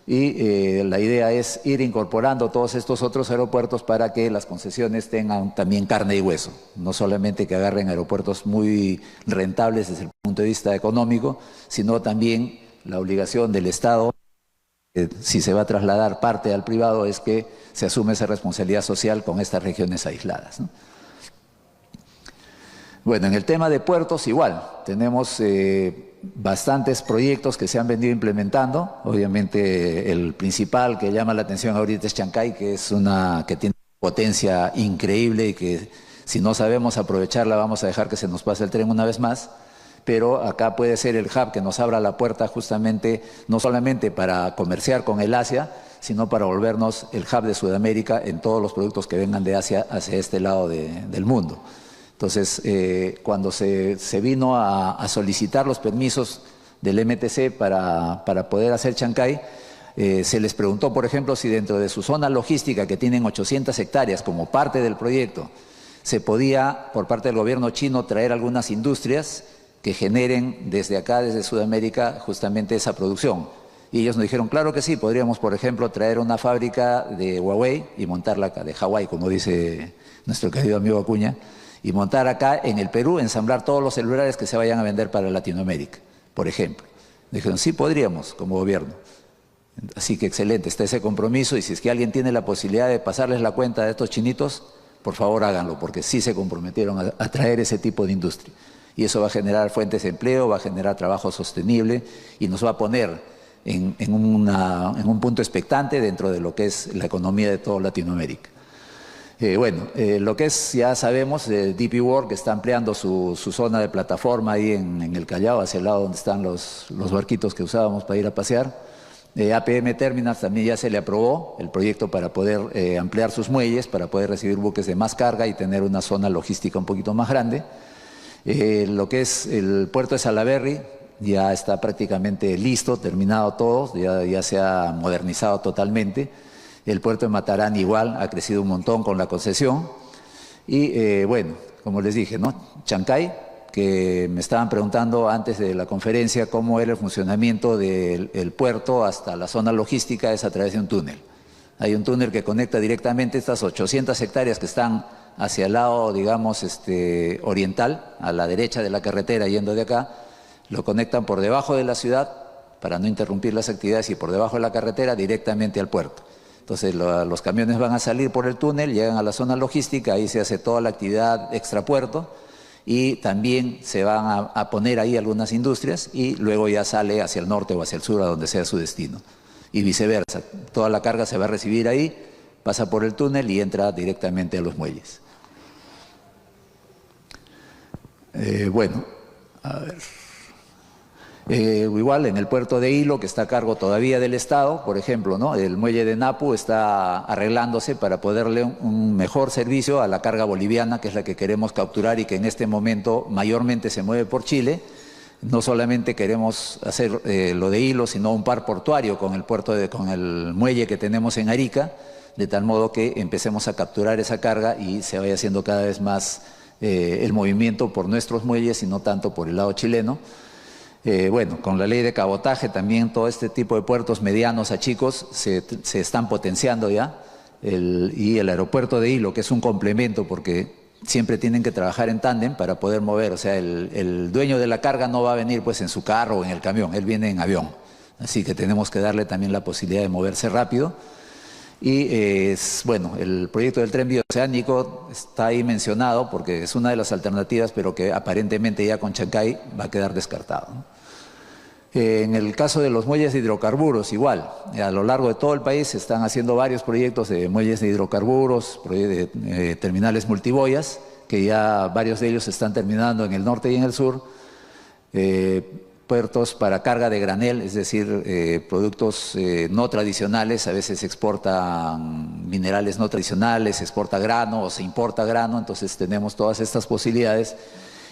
y la idea es ir incorporando todos estos otros aeropuertos para que las concesiones tengan también carne y hueso, no solamente que agarren aeropuertos muy rentables desde el punto de vista económico, sino también la obligación del Estado, si se va a trasladar parte al privado, es que se asume esa responsabilidad social con estas regiones aisladas, ¿no? Bueno, en el tema de puertos igual, tenemos bastantes proyectos que se han venido implementando. Obviamente el principal que llama la atención ahorita es Chancay, que tiene potencia increíble y que si no sabemos aprovecharla vamos a dejar que se nos pase el tren una vez más. Pero acá puede ser el hub que nos abra la puerta justamente, no solamente para comerciar con el Asia, sino para volvernos el hub de Sudamérica en todos los productos que vengan de Asia hacia este lado del mundo. Entonces, cuando se vino a solicitar los permisos del MTC para poder hacer Chancay, se les preguntó, por ejemplo, si dentro de su zona logística, que tienen 800 hectáreas como parte del proyecto, se podía, por parte del gobierno chino, traer algunas industrias que generen desde acá, desde Sudamérica, justamente esa producción. Y ellos nos dijeron, claro que sí, podríamos, por ejemplo, traer una fábrica de Huawei y montarla acá, de Hawái, como dice nuestro querido amigo Acuña, y montar acá en el Perú, ensamblar todos los celulares que se vayan a vender para Latinoamérica, por ejemplo. Dijeron, sí podríamos como gobierno. Así que excelente, está ese compromiso y si es que alguien tiene la posibilidad de pasarles la cuenta de estos chinitos, por favor háganlo, porque sí se comprometieron a traer ese tipo de industria. Y eso va a generar fuentes de empleo, va a generar trabajo sostenible y nos va a poner en un punto expectante dentro de lo que es la economía de toda Latinoamérica. Lo que es, ya sabemos, DP World, que está ampliando su zona de plataforma ahí en el Callao, hacia el lado donde están los barquitos que usábamos para ir a pasear. APM Terminals también ya se le aprobó el proyecto para poder ampliar sus muelles, para poder recibir buques de más carga y tener una zona logística un poquito más grande. Lo que es el puerto de Salaberry ya está prácticamente listo, terminado todo, ya se ha modernizado totalmente. El puerto de Matarani igual, ha crecido un montón con la concesión. Y como les dije, ¿no? Chancay, que me estaban preguntando antes de la conferencia cómo era el funcionamiento del puerto hasta la zona logística, es a través de un túnel. Hay un túnel que conecta directamente estas 800 hectáreas que están hacia el lado, digamos, oriental, a la derecha de la carretera yendo de acá, lo conectan por debajo de la ciudad para no interrumpir las actividades y por debajo de la carretera directamente al puerto. Entonces los camiones van a salir por el túnel, llegan a la zona logística, ahí se hace toda la actividad extrapuerto y también se van a poner ahí algunas industrias y luego ya sale hacia el norte o hacia el sur, a donde sea su destino. Y viceversa, toda la carga se va a recibir ahí, pasa por el túnel y entra directamente a los muelles. A ver. Igual en el puerto de Hilo, que está a cargo todavía del Estado, por ejemplo, ¿no? El muelle de Napu está arreglándose para poderle un mejor servicio a la carga boliviana, que es la que queremos capturar y que en este momento mayormente se mueve por Chile. No solamente queremos hacer lo de Hilo, sino un par portuario con el muelle que tenemos en Arica, de tal modo que empecemos a capturar esa carga y se vaya haciendo cada vez más el movimiento por nuestros muelles y no tanto por el lado chileno. Con la ley de cabotaje también todo este tipo de puertos medianos a chicos se están potenciando ya, y el aeropuerto de Hilo, que es un complemento porque siempre tienen que trabajar en tándem para poder mover, o sea, el dueño de la carga no va a venir pues en su carro o en el camión, él viene en avión, así que tenemos que darle también la posibilidad de moverse rápido. Y el proyecto del tren bioceánico está ahí mencionado porque es una de las alternativas, pero que aparentemente ya con Chancay va a quedar descartado, ¿no? En el caso de los muelles de hidrocarburos, igual, a lo largo de todo el país se están haciendo varios proyectos de muelles de hidrocarburos, de terminales multiboyas, que ya varios de ellos se están terminando en el norte y en el sur. Puertos para carga de granel, es decir, productos no tradicionales, a veces se exportan minerales no tradicionales, se exporta grano o se importa grano, entonces tenemos todas estas posibilidades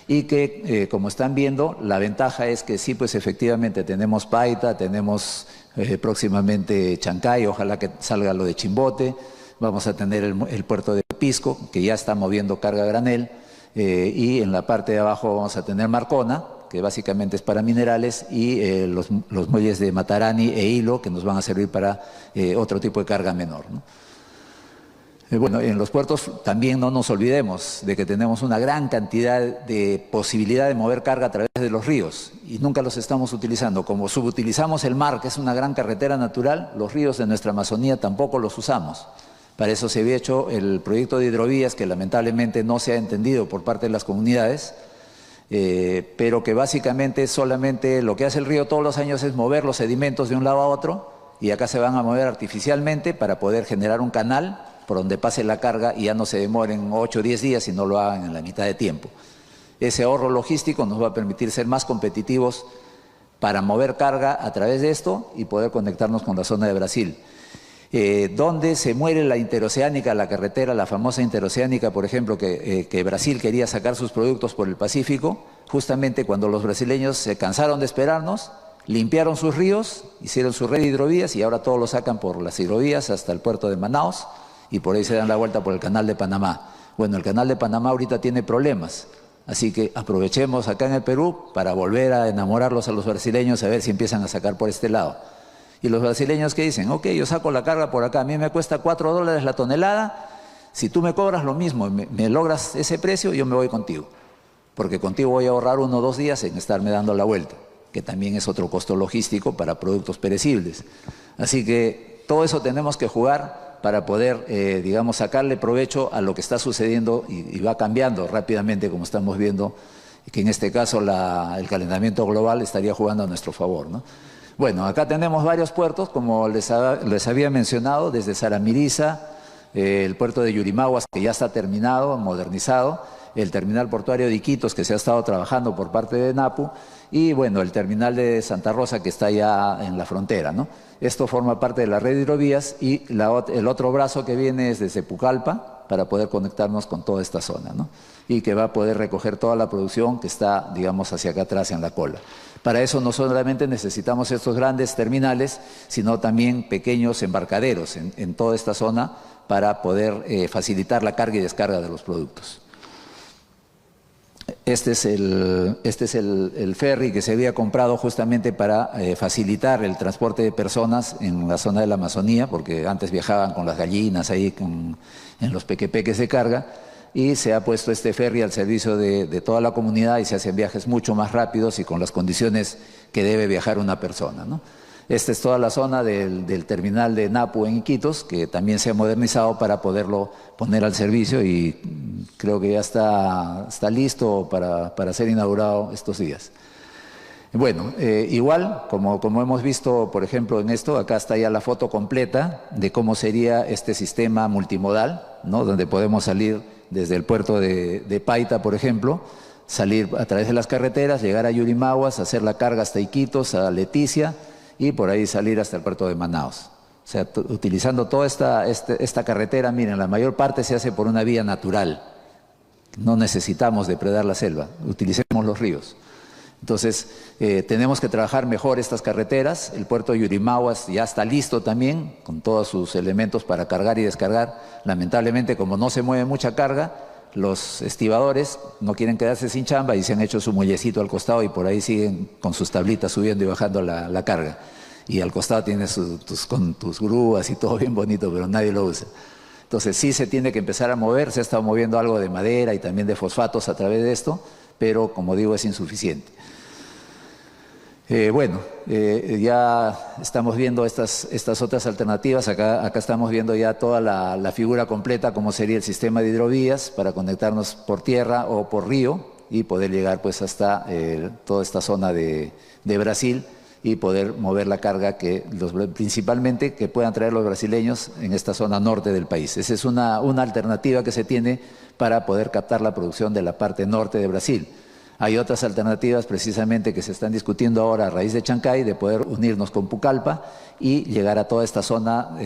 y que, como están viendo, la ventaja es que sí, pues efectivamente tenemos Paita, tenemos próximamente Chancay, ojalá que salga lo de Chimbote, vamos a tener el puerto de Pisco, que ya está moviendo carga granel, y en la parte de abajo vamos a tener Marcona, que básicamente es para minerales, y los muelles de Matarani e Hilo, que nos van a servir para otro tipo de carga menor, ¿no? En los puertos también no nos olvidemos de que tenemos una gran cantidad de posibilidad de mover carga a través de los ríos y nunca los estamos utilizando. Como subutilizamos el mar, que es una gran carretera natural, los ríos de nuestra Amazonía tampoco los usamos. Para eso se había hecho el proyecto de hidrovías, que lamentablemente no se ha entendido por parte de las comunidades, pero que básicamente solamente lo que hace el río todos los años es mover los sedimentos de un lado a otro y acá se van a mover artificialmente para poder generar un canal por donde pase la carga y ya no se demoren 8 o 10 días y no lo hagan en la mitad de tiempo. Ese ahorro logístico nos va a permitir ser más competitivos para mover carga a través de esto y poder conectarnos con la zona de Brasil. Donde se muere la interoceánica, la carretera, la famosa interoceánica, por ejemplo, que Brasil quería sacar sus productos por el Pacífico, justamente cuando los brasileños se cansaron de esperarnos, limpiaron sus ríos, hicieron su red de hidrovías y ahora todos lo sacan por las hidrovías hasta el puerto de Manaus y por ahí se dan la vuelta por el canal de Panamá. Bueno, el canal de Panamá ahorita tiene problemas, así que aprovechemos acá en el Perú para volver a enamorarlos a los brasileños, a ver si empiezan a sacar por este lado. Y los brasileños que dicen, ok, yo saco la carga por acá, a mí me cuesta $4 la tonelada, si tú me cobras lo mismo, me logras ese precio, yo me voy contigo. Porque contigo voy a ahorrar 1 o 2 días en estarme dando la vuelta, que también es otro costo logístico para productos perecibles. Así que todo eso tenemos que jugar para poder, digamos, sacarle provecho a lo que está sucediendo y va cambiando rápidamente, como estamos viendo, que en este caso el calentamiento global estaría jugando a nuestro favor, ¿no? Bueno, acá tenemos varios puertos, como les había mencionado, desde Saramiriza, el puerto de Yurimaguas, que ya está terminado, modernizado, el terminal portuario de Iquitos, que se ha estado trabajando por parte de NAPU, y bueno, el terminal de Santa Rosa, que está ya en la frontera, ¿no? Esto forma parte de la red de hidrovías, y el otro brazo que viene es desde Pucallpa, para poder conectarnos con toda esta zona, ¿no? Y que va a poder recoger toda la producción que está, digamos, hacia acá atrás en la cola. Para eso no solamente necesitamos estos grandes terminales, sino también pequeños embarcaderos en toda esta zona para poder facilitar la carga y descarga de los productos. Este es el ferry que se había comprado justamente para facilitar el transporte de personas en la zona de la Amazonía, porque antes viajaban con las gallinas ahí en los pequepeques de carga, y se ha puesto este ferry al servicio de toda la comunidad y se hacen viajes mucho más rápidos y con las condiciones que debe viajar una persona, ¿no? Esta es toda la zona del terminal de Napu en Iquitos, que también se ha modernizado para poderlo poner al servicio y creo que ya está listo para ser inaugurado estos días. Bueno, igual, como hemos visto, por ejemplo, en esto, acá está ya la foto completa de cómo sería este sistema multimodal, ¿no? Donde podemos salir desde el puerto de Paita, por ejemplo, salir a través de las carreteras, llegar a Yurimaguas, hacer la carga hasta Iquitos, a Leticia, y por ahí salir hasta el puerto de Manaos. O sea, utilizando toda esta carretera, miren, la mayor parte se hace por una vía natural. No necesitamos depredar la selva, utilicemos los ríos. Entonces, tenemos que trabajar mejor estas carreteras. El puerto de Yurimaguas ya está listo también, con todos sus elementos para cargar y descargar. Lamentablemente, como no se mueve mucha carga, los estibadores no quieren quedarse sin chamba y se han hecho su muellecito al costado y por ahí siguen con sus tablitas subiendo y bajando la carga. Y al costado tienes con tus grúas y todo bien bonito, pero nadie lo usa. Entonces sí se tiene que empezar a mover, se ha estado moviendo algo de madera y también de fosfatos a través de esto, pero como digo es insuficiente. Ya estamos viendo estas otras alternativas. Acá estamos viendo ya toda la figura completa, como sería el sistema de hidrovías para conectarnos por tierra o por río y poder llegar pues hasta toda esta zona de Brasil y poder mover la carga principalmente que puedan traer los brasileños en esta zona norte del país. Esa es una alternativa que se tiene para poder captar la producción de la parte norte de Brasil. Hay otras alternativas precisamente que se están discutiendo ahora a raíz de Chancay, de poder unirnos con Pucallpa y llegar a toda esta zona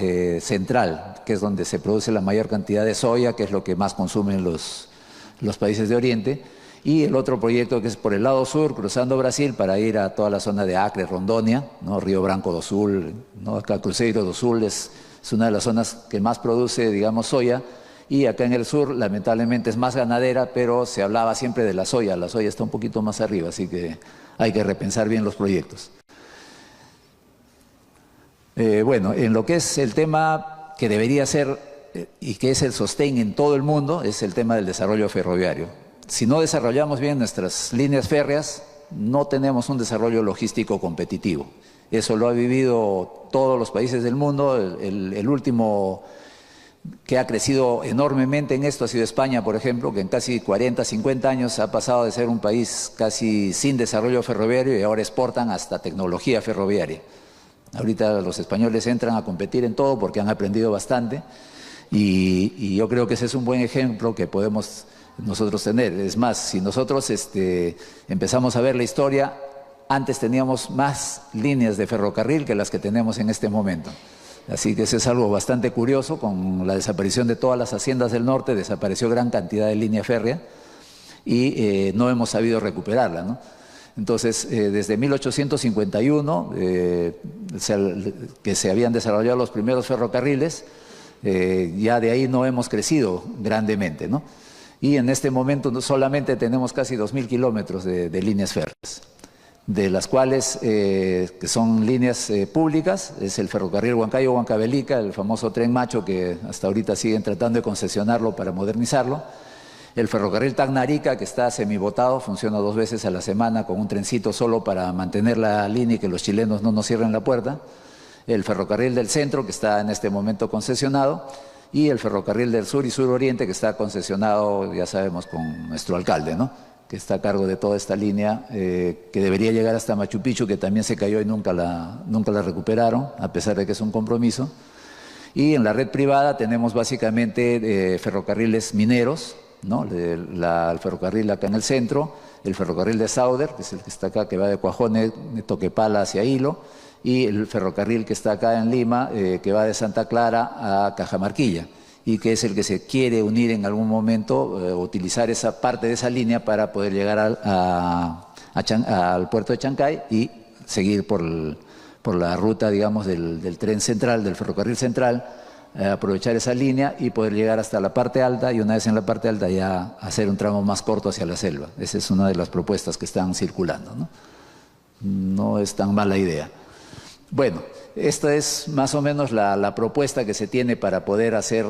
central, que es donde se produce la mayor cantidad de soya, que es lo que más consumen los países de Oriente. Y el otro proyecto que es por el lado sur, cruzando Brasil, para ir a toda la zona de Acre, Rondônia, ¿no? Río Branco do Sul, ¿no? Acá Cruzeiro do Sul es una de las zonas que más produce, digamos, soya. Y acá en el sur, lamentablemente, es más ganadera, pero se hablaba siempre de la soya. La soya está un poquito más arriba, así que hay que repensar bien los proyectos. En lo que es el tema que debería ser y que es el sostén en todo el mundo, es el tema del desarrollo ferroviario. Si no desarrollamos bien nuestras líneas férreas, no tenemos un desarrollo logístico competitivo. Eso lo ha vivido todos los países del mundo. El último que ha crecido enormemente en esto ha sido España, por ejemplo, que en casi 40, 50 años ha pasado de ser un país casi sin desarrollo ferroviario y ahora exportan hasta tecnología ferroviaria. Ahorita los españoles entran a competir en todo porque han aprendido bastante y yo creo que ese es un buen ejemplo que podemos nosotros tener. Es más, si nosotros empezamos a ver la historia, antes teníamos más líneas de ferrocarril que las que tenemos en este momento. Así que eso es algo bastante curioso. Con la desaparición de todas las haciendas del norte, desapareció gran cantidad de línea férrea y no hemos sabido recuperarla, ¿no? Entonces, desde 1851, que se habían desarrollado los primeros ferrocarriles, ya de ahí no hemos crecido grandemente, ¿no? Y en este momento solamente tenemos casi 2.000 kilómetros de líneas férreas, de las cuales, que son líneas públicas, es el ferrocarril Huancayo-Huancavelica, el famoso Tren Macho, que hasta ahorita siguen tratando de concesionarlo para modernizarlo. El ferrocarril Tacna-Arica, que está semibotado, funciona 2 veces a la semana con un trencito solo para mantener la línea y que los chilenos no nos cierren la puerta. El ferrocarril del centro, que está en este momento concesionado. Y el ferrocarril del sur y suroriente, que está concesionado, ya sabemos, con nuestro alcalde, ¿no? que está a cargo de toda esta línea, que debería llegar hasta Machu Picchu, que también se cayó y nunca la recuperaron, a pesar de que es un compromiso. Y en la red privada tenemos básicamente ferrocarriles mineros, ¿no? El ferrocarril acá en el centro, el ferrocarril de Sauder, que es el que está acá, que va de Cuajone, de Toquepala hacia Hilo, y el ferrocarril que está acá en Lima, que va de Santa Clara a Cajamarquilla, y que es el que se quiere unir en algún momento, utilizar esa parte de esa línea para poder llegar al puerto de Chancay y seguir por la ruta, digamos, del tren central, del ferrocarril central, aprovechar esa línea y poder llegar hasta la parte alta, y una vez en la parte alta ya hacer un tramo más corto hacia la selva. Esa es una de las propuestas que están circulando, ¿no? No es tan mala idea. Bueno, esta es más o menos la propuesta que se tiene para poder hacer,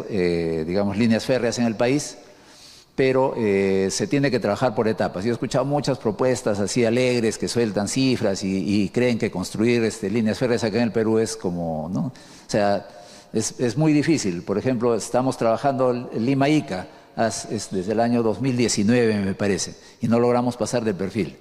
digamos, líneas férreas en el país, pero se tiene que trabajar por etapas. Yo he escuchado muchas propuestas así alegres que sueltan cifras y creen que construir líneas férreas acá en el Perú es como, ¿no? O sea, es muy difícil. Por ejemplo, estamos trabajando en Lima-Ica desde el año 2019, me parece, y no logramos pasar del perfil.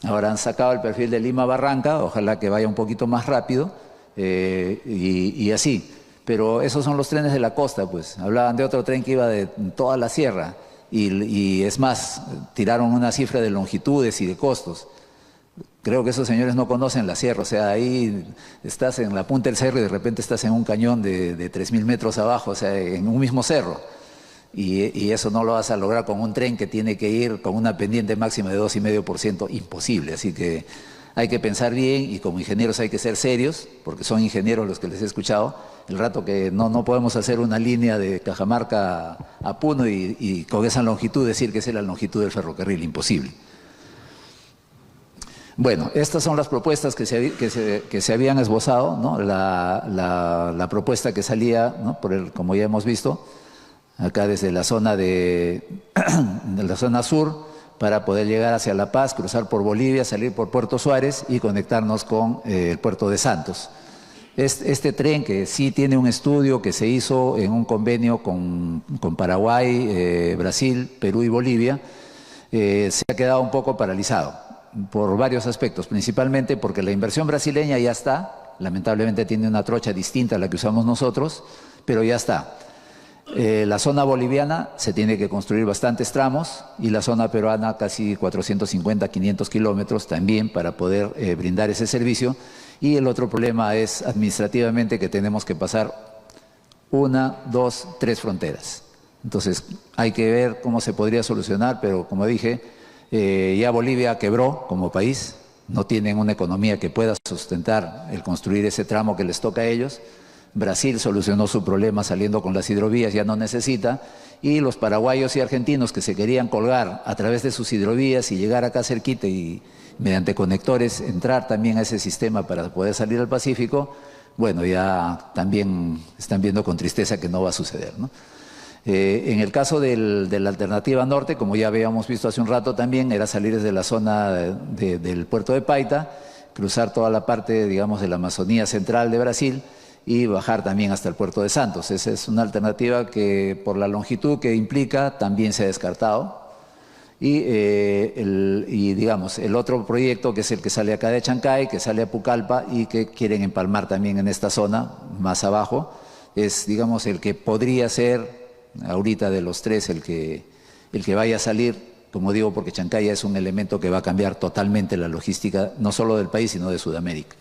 Ahora han sacado el perfil de Lima-Barranca, ojalá que vaya un poquito más rápido, y así. Pero esos son los trenes de la costa, pues. Hablaban de otro tren que iba de toda la sierra, y es más, tiraron una cifra de longitudes y de costos. Creo que esos señores no conocen la sierra, o sea, ahí estás en la punta del cerro y de repente estás en un cañón de 3.000 metros abajo, o sea, en un mismo cerro. Y eso no lo vas a lograr con un tren que tiene que ir con una pendiente máxima de 2,5%, imposible. Así que hay que pensar bien, y como ingenieros hay que ser serios, porque son ingenieros los que les he escuchado. El rato que no podemos hacer una línea de Cajamarca a Puno y con esa longitud decir que esa es la longitud del ferrocarril, imposible. Bueno, estas son las propuestas que se habían esbozado, ¿no? La propuesta que salía, ¿no? Como ya hemos visto, acá desde la zona de la zona sur, para poder llegar hacia La Paz, cruzar por Bolivia, salir por Puerto Suárez y conectarnos con el puerto de Santos. Este tren, que sí tiene un estudio que se hizo en un convenio con Paraguay, Brasil, Perú y Bolivia, se ha quedado un poco paralizado por varios aspectos, principalmente porque la inversión brasileña ya está, lamentablemente tiene una trocha distinta a la que usamos nosotros, pero ya está. La zona boliviana se tiene que construir bastantes tramos, y la zona peruana casi 450, 500 kilómetros también para poder brindar ese servicio. Y el otro problema es administrativamente que tenemos que pasar 1, 2, 3 fronteras. Entonces hay que ver cómo se podría solucionar, pero como dije, ya Bolivia quebró como país, no tienen una economía que pueda sustentar el construir ese tramo que les toca a ellos. Brasil solucionó su problema saliendo con las hidrovías, ya no necesita, y los paraguayos y argentinos que se querían colgar a través de sus hidrovías y llegar acá cerquita y mediante conectores entrar también a ese sistema para poder salir al Pacífico, bueno, ya también están viendo con tristeza que no va a suceder, ¿no? En el caso de la alternativa norte, como ya habíamos visto hace un rato también, era salir desde la zona del puerto de Paita, cruzar toda la parte, digamos, de la Amazonía central de Brasil, y bajar también hasta el puerto de Santos. Esa es una alternativa que, por la longitud que implica, también se ha descartado. Y digamos, el otro proyecto, que es el que sale acá de Chancay, que sale a Pucallpa y que quieren empalmar también en esta zona, más abajo, es, digamos, el que podría ser, ahorita de los tres, el que vaya a salir, como digo, porque Chancay es un elemento que va a cambiar totalmente la logística, no solo del país, sino de Sudamérica.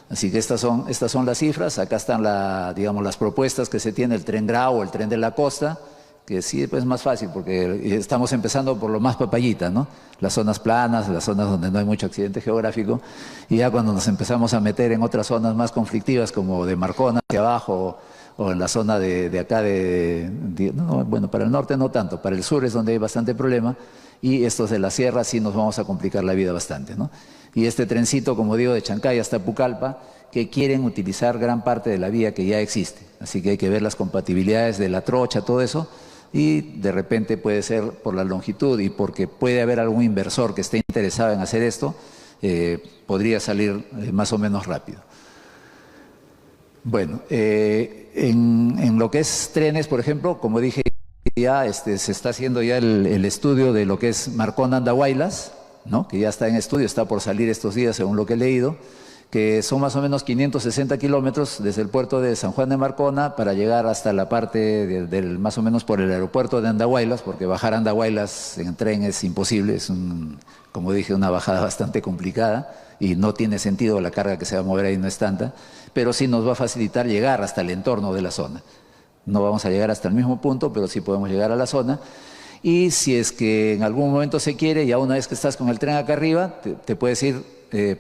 Así que estas son las cifras. Acá están digamos, las propuestas que se tiene, el tren Grau o el tren de la costa, que sí pues, es más fácil porque estamos empezando por lo más papayita, ¿no? Las zonas planas, las zonas donde no hay mucho accidente geográfico, y ya cuando nos empezamos a meter en otras zonas más conflictivas como de Marcona hacia abajo o en la zona de acá no, bueno, para el norte no tanto, para el sur es donde hay bastante problema, y estos de la sierra sí nos vamos a complicar la vida bastante, ¿no? Y este trencito, como digo, de Chancay hasta Pucallpa, que quieren utilizar gran parte de la vía que ya existe. Así que hay que ver las compatibilidades de la trocha, todo eso, y de repente puede ser por la longitud y porque puede haber algún inversor que esté interesado en hacer esto, podría salir más o menos rápido. Bueno, en lo que es trenes, por ejemplo, como dije, Ya se está haciendo ya el estudio de lo que es Marcona-Andahuaylas, ¿no? Que ya está en estudio, está por salir estos días según lo que he leído, que son más o menos 560 kilómetros desde el puerto de San Juan de Marcona para llegar hasta la parte más o menos por el aeropuerto de Andahuaylas, porque bajar a Andahuaylas en tren es imposible, es como dije, una bajada bastante complicada y no tiene sentido, la carga que se va a mover ahí no es tanta, pero sí nos va a facilitar llegar hasta el entorno de la zona. No vamos a llegar hasta el mismo punto, pero sí podemos llegar a la zona. Y si es que en algún momento se quiere, ya una vez que estás con el tren acá arriba, te puedes ir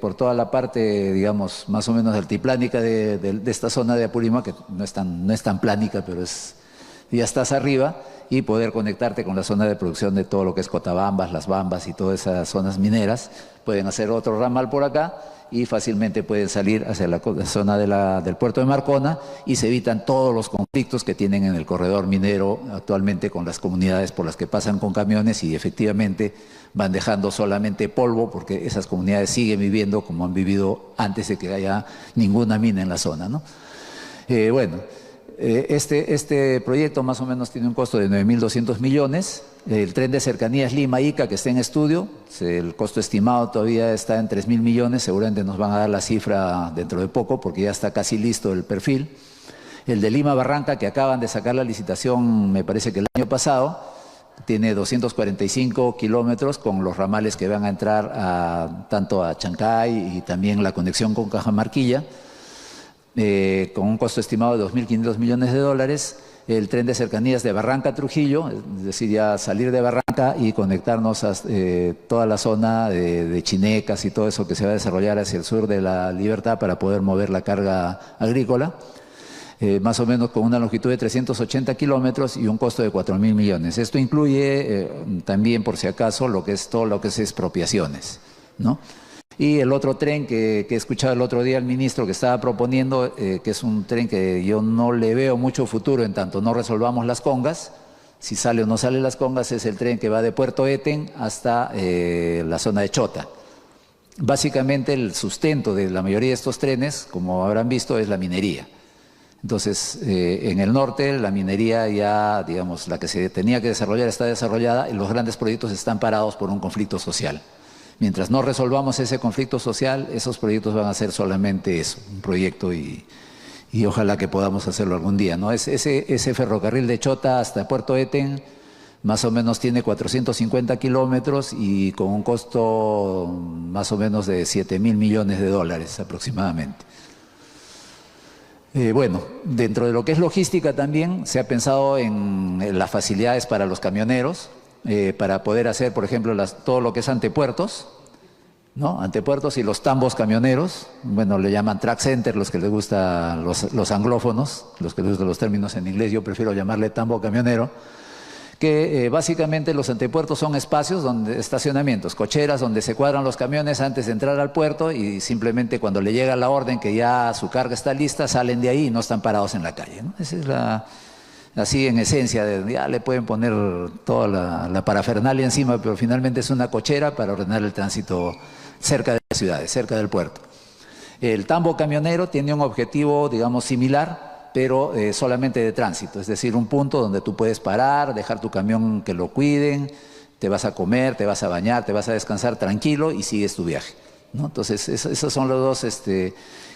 por toda la parte, digamos, más o menos altiplánica de esta zona de Apurímac, que no es tan plánica, pero ya estás arriba, y poder conectarte con la zona de producción de todo lo que es Cotabambas, Las Bambas y todas esas zonas mineras. Pueden hacer otro ramal por acá y fácilmente pueden salir hacia la zona del puerto de Marcona y se evitan todos los conflictos que tienen en el corredor minero actualmente con las comunidades por las que pasan con camiones y efectivamente van dejando solamente polvo porque esas comunidades siguen viviendo como han vivido antes de que haya ninguna mina en la zona, ¿no? Este proyecto más o menos tiene un costo de 9.200 millones. El tren de cercanías Lima-Ica, que está en estudio, el costo estimado todavía está en 3.000 millones, seguramente nos van a dar la cifra dentro de poco porque ya está casi listo el perfil. El de Lima-Barranca, que acaban de sacar la licitación, me parece que el año pasado, tiene 245 kilómetros con los ramales que van a entrar tanto a Chancay y también la conexión con Cajamarquilla. Con un costo estimado de 2.500 millones de dólares, el tren de cercanías de Barranca a Trujillo, es decir, ya salir de Barranca y conectarnos a toda la zona de Chinecas y todo eso que se va a desarrollar hacia el sur de la Libertad para poder mover la carga agrícola, más o menos con una longitud de 380 kilómetros y un costo de 4.000 millones. Esto incluye también, por si acaso, todo lo que es expropiaciones, ¿no? Y el otro tren que he escuchado el otro día al ministro que estaba proponiendo, que es un tren que yo no le veo mucho futuro en tanto no resolvamos las congas, si sale o no sale las congas, es el tren que va de Puerto Eten hasta la zona de Chota. Básicamente el sustento de la mayoría de estos trenes, como habrán visto, es la minería. Entonces, en el norte la minería ya, digamos, la que se tenía que desarrollar está desarrollada y los grandes proyectos están parados por un conflicto social. Mientras no resolvamos ese conflicto social, esos proyectos van a ser solamente eso, un proyecto y ojalá que podamos hacerlo algún día, ¿no? Ese ferrocarril de Chota hasta Puerto Eten más o menos tiene 450 kilómetros y con un costo más o menos de 7.000 millones de dólares aproximadamente. Dentro de lo que es logística también se ha pensado en las facilidades para los camioneros, para poder hacer, por ejemplo, todo lo que es antepuertos, ¿no? Antepuertos y los tambos camioneros, bueno, le llaman track center los que les gustan los anglófonos, los que les gustan los términos en inglés, yo prefiero llamarle tambo camionero, que básicamente los antepuertos son espacios estacionamientos, cocheras donde se cuadran los camiones antes de entrar al puerto y simplemente cuando le llega la orden que ya su carga está lista, salen de ahí y no están parados en la calle, ¿no? Esa es así en esencia, ya le pueden poner toda la parafernalia encima, pero finalmente es una cochera para ordenar el tránsito cerca de las ciudades, cerca del puerto. El tambo camionero tiene un objetivo, digamos, similar, pero solamente de tránsito, es decir, un punto donde tú puedes parar, dejar tu camión que lo cuiden, te vas a comer, te vas a bañar, te vas a descansar tranquilo y sigues tu viaje, ¿no? Entonces, esos son los dos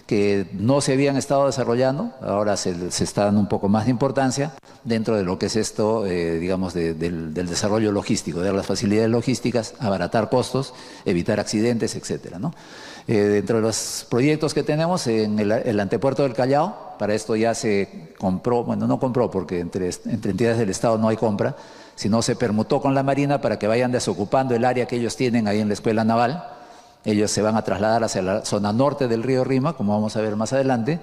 que no se habían estado desarrollando, ahora se está dando un poco más de importancia dentro de lo que es esto, digamos, del desarrollo logístico, de las facilidades logísticas, abaratar costos, evitar accidentes, etcétera, ¿no? Dentro de los proyectos que tenemos en el antepuerto del Callao, para esto ya se compró, bueno, no compró porque entre entidades del Estado no hay compra, sino se permutó con la Marina para que vayan desocupando el área que ellos tienen ahí en la Escuela Naval. Ellos se van a trasladar hacia la zona norte del río Rima, como vamos a ver más adelante,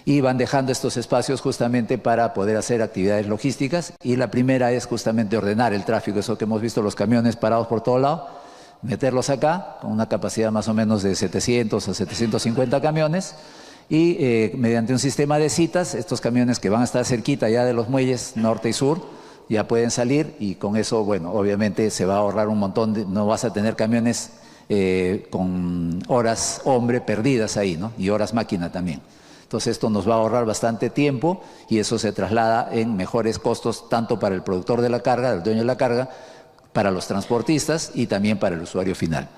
y van dejando estos espacios justamente para poder hacer actividades logísticas. Y la primera es justamente ordenar el tráfico, eso que hemos visto los camiones parados por todo lado, meterlos acá con una capacidad más o menos de 700 a 750 camiones y mediante un sistema de citas, estos camiones que van a estar cerquita ya de los muelles norte y sur, ya pueden salir y con eso, bueno, obviamente se va a ahorrar un montón, no vas a tener camiones con horas hombre perdidas ahí, ¿no? Y horas máquina también. Entonces esto nos va a ahorrar bastante tiempo y eso se traslada en mejores costos tanto para el productor de la carga, el dueño de la carga, para los transportistas y también para el usuario final.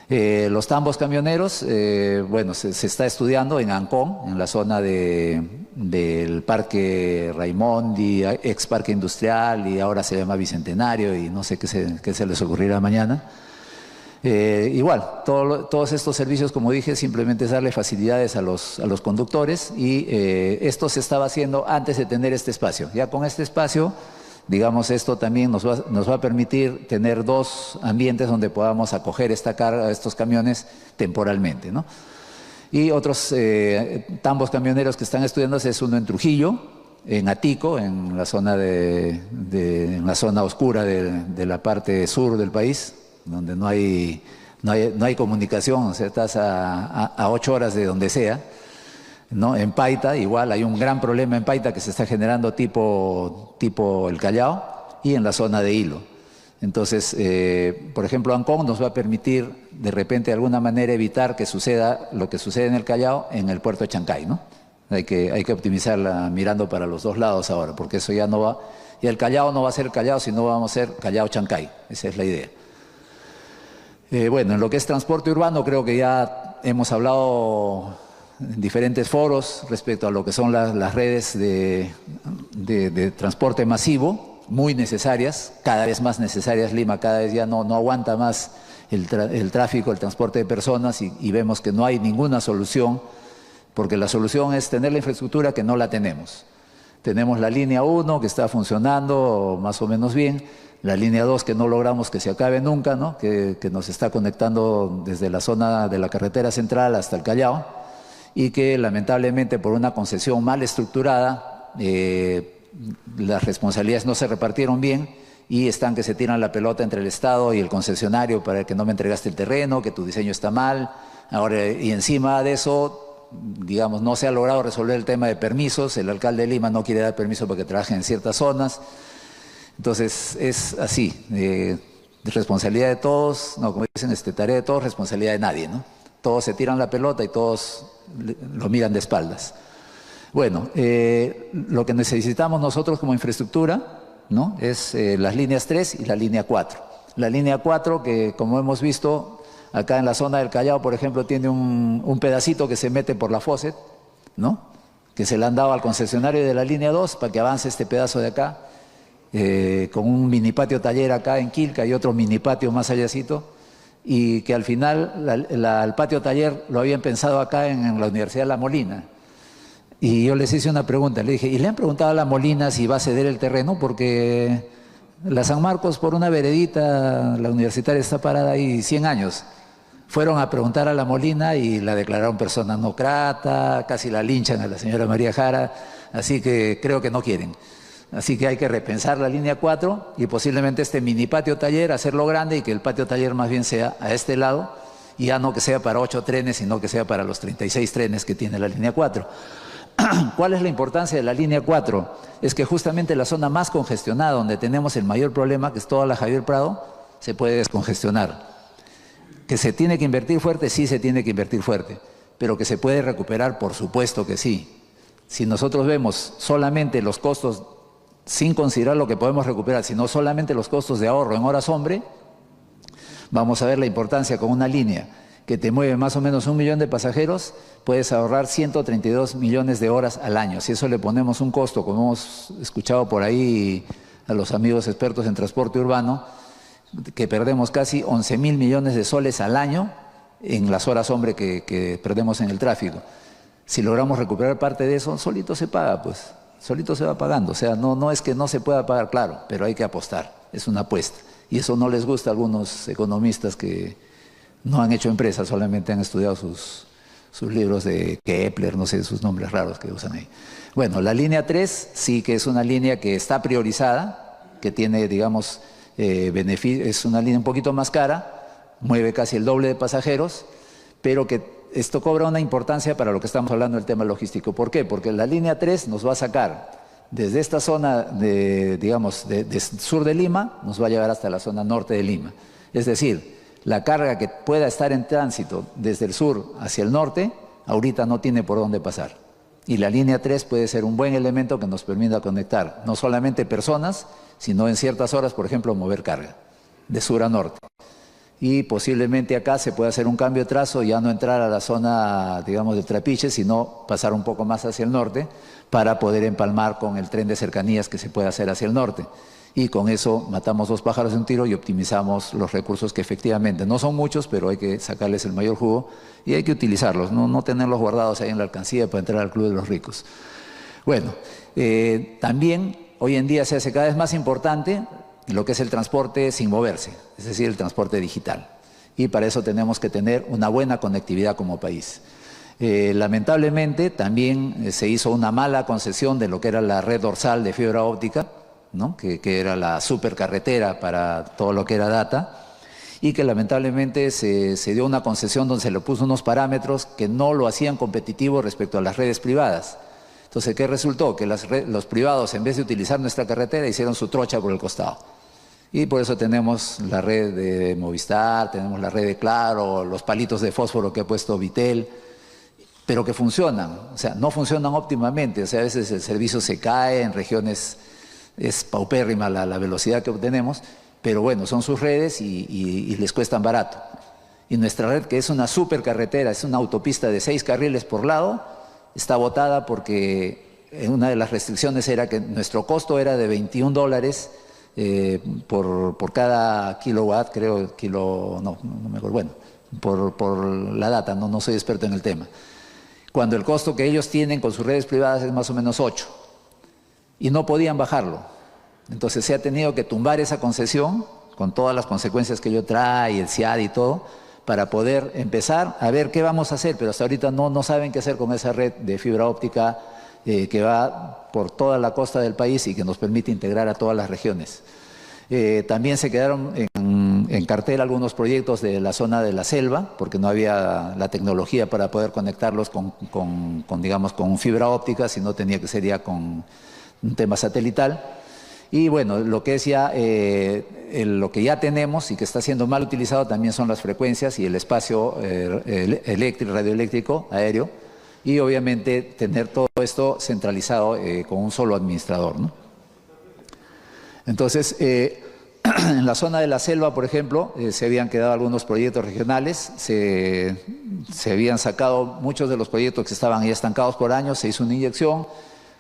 Los tambos camioneros, bueno, se está estudiando en Ancón, en la zona del Parque Raimondi, ex Parque Industrial, y ahora se llama Bicentenario, y no sé qué se les ocurrirá mañana. Igual, todos estos servicios, como dije, simplemente es darle facilidades a los conductores, y esto se estaba haciendo antes de tener este espacio. Ya con este espacio, digamos, esto también nos va a permitir tener dos ambientes donde podamos acoger esta carga, estos camiones temporalmente, ¿no? Y otros tambos camioneros que están estudiándose es uno en Trujillo, en Atico, en la zona en la zona oscura de la parte sur del país, donde no hay comunicación, o sea, estás a 8 horas de donde sea, ¿no? En Paita, igual hay un gran problema en Paita que se está generando tipo el Callao, y en la zona de Hilo. Entonces, por ejemplo, Ancón nos va a permitir de repente de alguna manera evitar que suceda lo que sucede en el Callao en el puerto de Chancay, ¿no? Hay que optimizarla mirando para los dos lados ahora, porque eso ya no va, y el Callao no va a ser Callao, sino vamos a ser Callao-Chancay, esa es la idea. Bueno, en lo que es transporte urbano creo que ya hemos hablado en diferentes foros respecto a lo que son las redes de transporte masivo, muy necesarias, cada vez más necesarias. Lima cada vez ya no aguanta más el tráfico, el transporte de personas, y vemos que no hay ninguna solución, porque la solución es tener la infraestructura, que no la tenemos. Tenemos la línea 1 que está funcionando más o menos bien, la línea 2 que no logramos que se acabe nunca, ¿no? que nos está conectando desde la zona de la carretera central hasta el Callao, y que lamentablemente por una concesión mal estructurada, las responsabilidades no se repartieron bien, y están que se tiran la pelota entre el Estado y el concesionario para que no me entregaste el terreno, que tu diseño está mal. Ahora, y encima de eso, digamos, no se ha logrado resolver el tema de permisos. El alcalde de Lima no quiere dar permiso para que trabajen en ciertas zonas. Entonces es así, de responsabilidad de todos, no, como dicen, tarea de todos, responsabilidad de nadie, ¿no? Todos se tiran la pelota y todos lo miran de espaldas. Bueno, lo que necesitamos nosotros como infraestructura, ¿no? Es las líneas 3 y la línea 4. La línea 4, que como hemos visto acá en la zona del Callao, por ejemplo, tiene un pedacito que se mete por la Fawcett, ¿no? Que se le han dado al concesionario de la línea 2 para que avance este pedazo de acá, con un mini patio taller acá en Quilca y otro mini patio más allácito, y que al final el patio taller lo habían pensado acá en la Universidad de La Molina. Y yo les hice una pregunta, le dije, ¿y le han preguntado a La Molina si va a ceder el terreno? Porque la San Marcos, por una veredita, la universitaria está parada ahí 100 años. Fueron a preguntar a La Molina y la declararon persona no grata, casi la linchan a la señora María Jara, así que creo que no quieren. Así que hay que repensar la línea 4 y posiblemente este mini patio taller, hacerlo grande, y que el patio taller más bien sea a este lado, y ya no que sea para 8 trenes, sino que sea para los 36 trenes que tiene la línea 4. ¿Cuál es la importancia de la línea 4? Es que justamente la zona más congestionada, donde tenemos el mayor problema, que es toda la Javier Prado, se puede descongestionar. ¿Que se tiene que invertir fuerte? Sí, se tiene que invertir fuerte, pero que se puede recuperar, por supuesto que sí. Si nosotros vemos solamente los costos, sin considerar lo que podemos recuperar, sino solamente los costos de ahorro en horas hombre, vamos a ver la importancia. Con una línea que te mueve más o menos 1 millón de pasajeros, puedes ahorrar 132 millones de horas al año. Si eso le ponemos un costo, como hemos escuchado por ahí a los amigos expertos en transporte urbano, que perdemos casi 11.000 millones de soles al año en las horas hombre que perdemos en el tráfico. Si logramos recuperar parte de eso, solito se paga, pues. Solito se va pagando. O sea, no es que no se pueda pagar, claro, pero hay que apostar. Es una apuesta. Y eso no les gusta a algunos economistas que no han hecho empresas, solamente han estudiado sus libros de Kepler, no sé, sus nombres raros que usan ahí. Bueno, la línea 3 sí que es una línea que está priorizada, que tiene, digamos, beneficio, es una línea un poquito más cara, mueve casi el doble de pasajeros, pero que esto cobra una importancia para lo que estamos hablando del tema logístico. ¿Por qué? Porque la línea 3 nos va a sacar desde esta zona digamos, de sur de Lima, nos va a llevar hasta la zona norte de Lima. Es decir, la carga que pueda estar en tránsito desde el sur hacia el norte, ahorita no tiene por dónde pasar. Y la línea 3 puede ser un buen elemento que nos permita conectar no solamente personas, sino en ciertas horas, por ejemplo, mover carga de sur a norte. Y posiblemente acá se pueda hacer un cambio de trazo, ya no entrar a la zona, digamos, de Trapiche, sino pasar un poco más hacia el norte para poder empalmar con el tren de cercanías que se puede hacer hacia el norte. Y con eso matamos dos pájaros de un tiro y optimizamos los recursos que efectivamente no son muchos, pero hay que sacarles el mayor jugo y hay que utilizarlos, no tenerlos guardados ahí en la alcancía para entrar al club de los ricos. Bueno, también hoy en día se hace cada vez más importante lo que es el transporte sin moverse, es decir, el transporte digital. Y para eso tenemos que tener una buena conectividad como país. Lamentablemente también se hizo una mala concesión de lo que era la red dorsal de fibra óptica, ¿no? que era la supercarretera para todo lo que era data, y que lamentablemente se dio una concesión donde se le puso unos parámetros que no lo hacían competitivo respecto a las redes privadas. Entonces, ¿qué resultó? Que los privados, en vez de utilizar nuestra carretera, hicieron su trocha por el costado. Y por eso tenemos la red de Movistar, tenemos la red de Claro, los palitos de fósforo que ha puesto Vitel, pero que funcionan. O sea, no funcionan óptimamente. O sea, a veces el servicio se cae, en regiones es paupérrima la velocidad que obtenemos, pero bueno, son sus redes y les cuestan barato. Y nuestra red, que es una supercarretera, es una autopista de 6 carriles por lado, está botada porque una de las restricciones era que nuestro costo era de $21 por cada kilowatt, creo, no me acuerdo, bueno, por la data, no soy experto en el tema. Cuando el costo que ellos tienen con sus redes privadas es más o menos 8, y no podían bajarlo. Entonces se ha tenido que tumbar esa concesión, con todas las consecuencias que ello trae, el CIAD y todo, para poder empezar a ver qué vamos a hacer, pero hasta ahorita no saben qué hacer con esa red de fibra óptica que va por toda la costa del país y que nos permite integrar a todas las regiones. También se quedaron en cartel algunos proyectos de la zona de la selva, porque no había la tecnología para poder conectarlos digamos, con fibra óptica, sino tenía que ser ya con un tema satelital. Y bueno, lo que es ya, lo que ya tenemos y que está siendo mal utilizado también son las frecuencias y el espacio radioeléctrico, aéreo, y obviamente tener todo esto centralizado con un solo administrador, ¿no? Entonces, en la zona de la selva, por ejemplo, se habían quedado algunos proyectos regionales, se habían sacado muchos de los proyectos que estaban ya estancados por años, se hizo una inyección.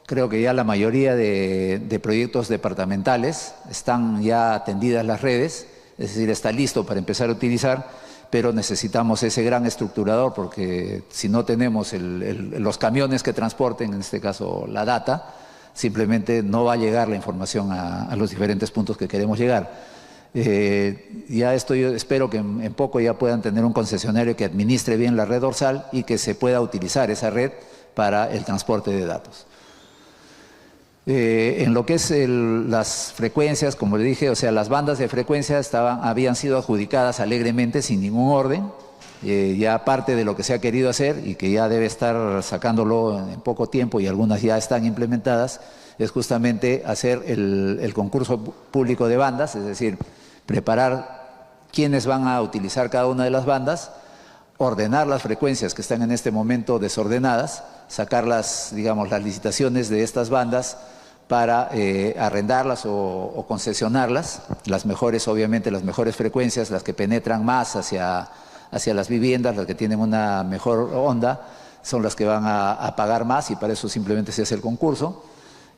Creo que ya la mayoría de proyectos departamentales están ya atendidas las redes, es decir, está listo para empezar a utilizar, pero necesitamos ese gran estructurador porque si no tenemos los camiones que transporten, en este caso la data, simplemente no va a llegar la información a los diferentes puntos que queremos llegar. Ya esto yo espero que en poco ya puedan tener un concesionario que administre bien la red dorsal y que se pueda utilizar esa red para el transporte de datos. En lo que es las frecuencias, como le dije, o sea, las bandas de frecuencia habían sido adjudicadas alegremente, sin ningún orden. Ya parte de lo que se ha querido hacer y que ya debe estar sacándolo en poco tiempo y algunas ya están implementadas, es justamente hacer el concurso público de bandas, es decir, preparar quiénes van a utilizar cada una de las bandas, ordenar las frecuencias que están en este momento desordenadas, sacar las licitaciones de estas bandas para arrendarlas o concesionarlas, las mejores, obviamente, las mejores frecuencias, las que penetran más hacia las viviendas, las que tienen una mejor onda, son las que van a pagar más y para eso simplemente se hace el concurso.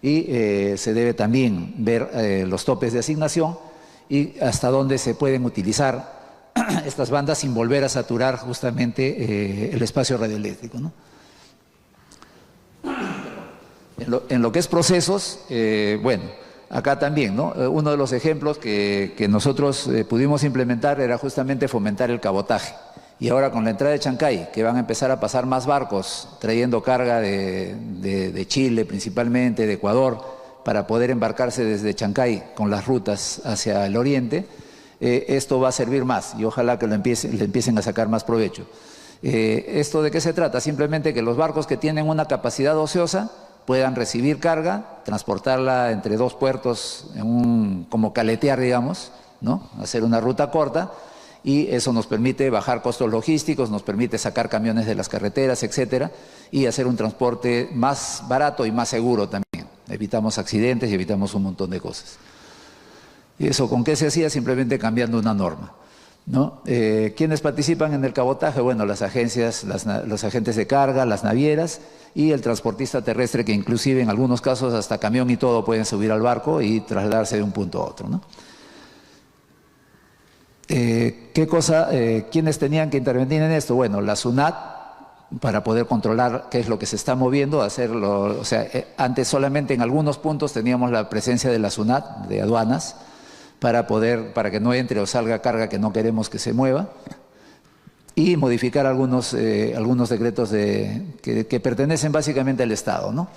Y se debe también ver los topes de asignación y hasta dónde se pueden utilizar estas bandas sin volver a saturar justamente el espacio radioeléctrico, ¿no? En lo que es procesos, bueno, acá también, ¿no? Uno de los ejemplos que nosotros pudimos implementar era justamente fomentar el cabotaje. Y ahora con la entrada de Chancay, que van a empezar a pasar más barcos trayendo carga de Chile principalmente, de Ecuador, para poder embarcarse desde Chancay con las rutas hacia el oriente, esto va a servir más y ojalá que le empiecen a sacar más provecho. ¿Esto de qué se trata? Simplemente que los barcos que tienen una capacidad ociosa puedan recibir carga, transportarla entre dos puertos, como caletear, digamos, ¿no? Hacer una ruta corta Y eso nos permite bajar costos logísticos, nos permite sacar camiones de las carreteras, etcétera, y hacer un transporte más barato y más seguro también. Evitamos accidentes y evitamos un montón de cosas. ¿Y eso con qué se hacía? Simplemente cambiando una norma, ¿no? ¿Quiénes participan en el cabotaje? Bueno, las agencias, los agentes de carga, las navieras y el transportista terrestre, que inclusive en algunos casos hasta camión y todo pueden subir al barco y trasladarse de un punto a otro, ¿no? ¿Quiénes tenían que intervenir en esto? Bueno, la SUNAT, para poder controlar qué es lo que se está moviendo, hacerlo, o sea, antes solamente en algunos puntos teníamos la presencia de la SUNAT, de aduanas, para que no entre o salga carga que no queremos que se mueva, y modificar algunos decretos que pertenecen básicamente al Estado, ¿no?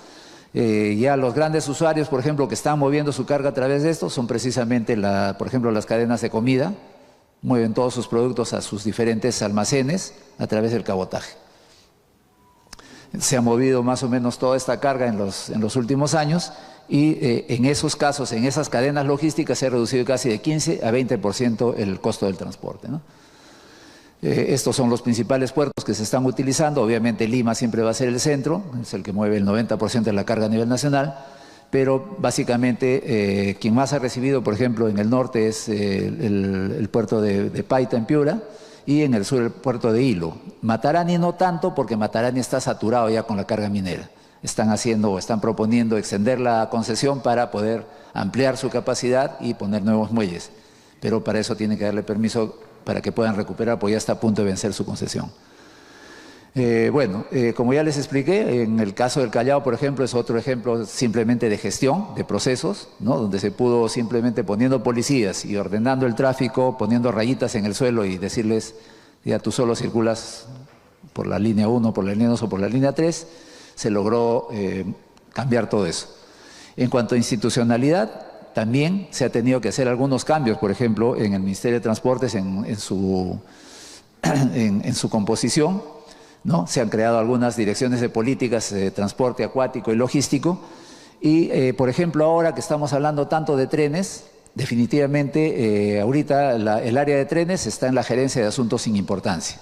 Ya los grandes usuarios, por ejemplo, que están moviendo su carga a través de esto, son precisamente, por ejemplo, las cadenas de comida, mueven todos sus productos a sus diferentes almacenes a través del cabotaje. Se ha movido más o menos toda esta carga en los últimos años y en esos casos, en esas cadenas logísticas, se ha reducido casi de 15 a 20% el costo del transporte, ¿no? Estos son los principales puertos que se están utilizando. Obviamente Lima siempre va a ser el centro, es el que mueve el 90% de la carga a nivel nacional, pero básicamente quien más ha recibido, por ejemplo, en el norte es el puerto de Paita en Piura, y en el sur el puerto de Hilo. Matarani no tanto, porque Matarani está saturado ya con la carga minera. Están proponiendo extender la concesión para poder ampliar su capacidad y poner nuevos muelles, pero para eso tiene que darle permiso para que puedan recuperar, porque ya está a punto de vencer su concesión. Como ya les expliqué, en el caso del Callao, por ejemplo, es otro ejemplo simplemente de gestión de procesos, ¿no? Donde se pudo simplemente poniendo policías y ordenando el tráfico, poniendo rayitas en el suelo y decirles, ya tú solo circulas por la línea 1, por la línea 2 o por la línea 3, se logró cambiar todo eso. En cuanto a institucionalidad, también se ha tenido que hacer algunos cambios, por ejemplo, en el Ministerio de Transportes, en su composición, ¿no? Se han creado algunas direcciones de políticas de transporte acuático y logístico y, por ejemplo, ahora que estamos hablando tanto de trenes, definitivamente ahorita el área de trenes está en la gerencia de asuntos sin importancia,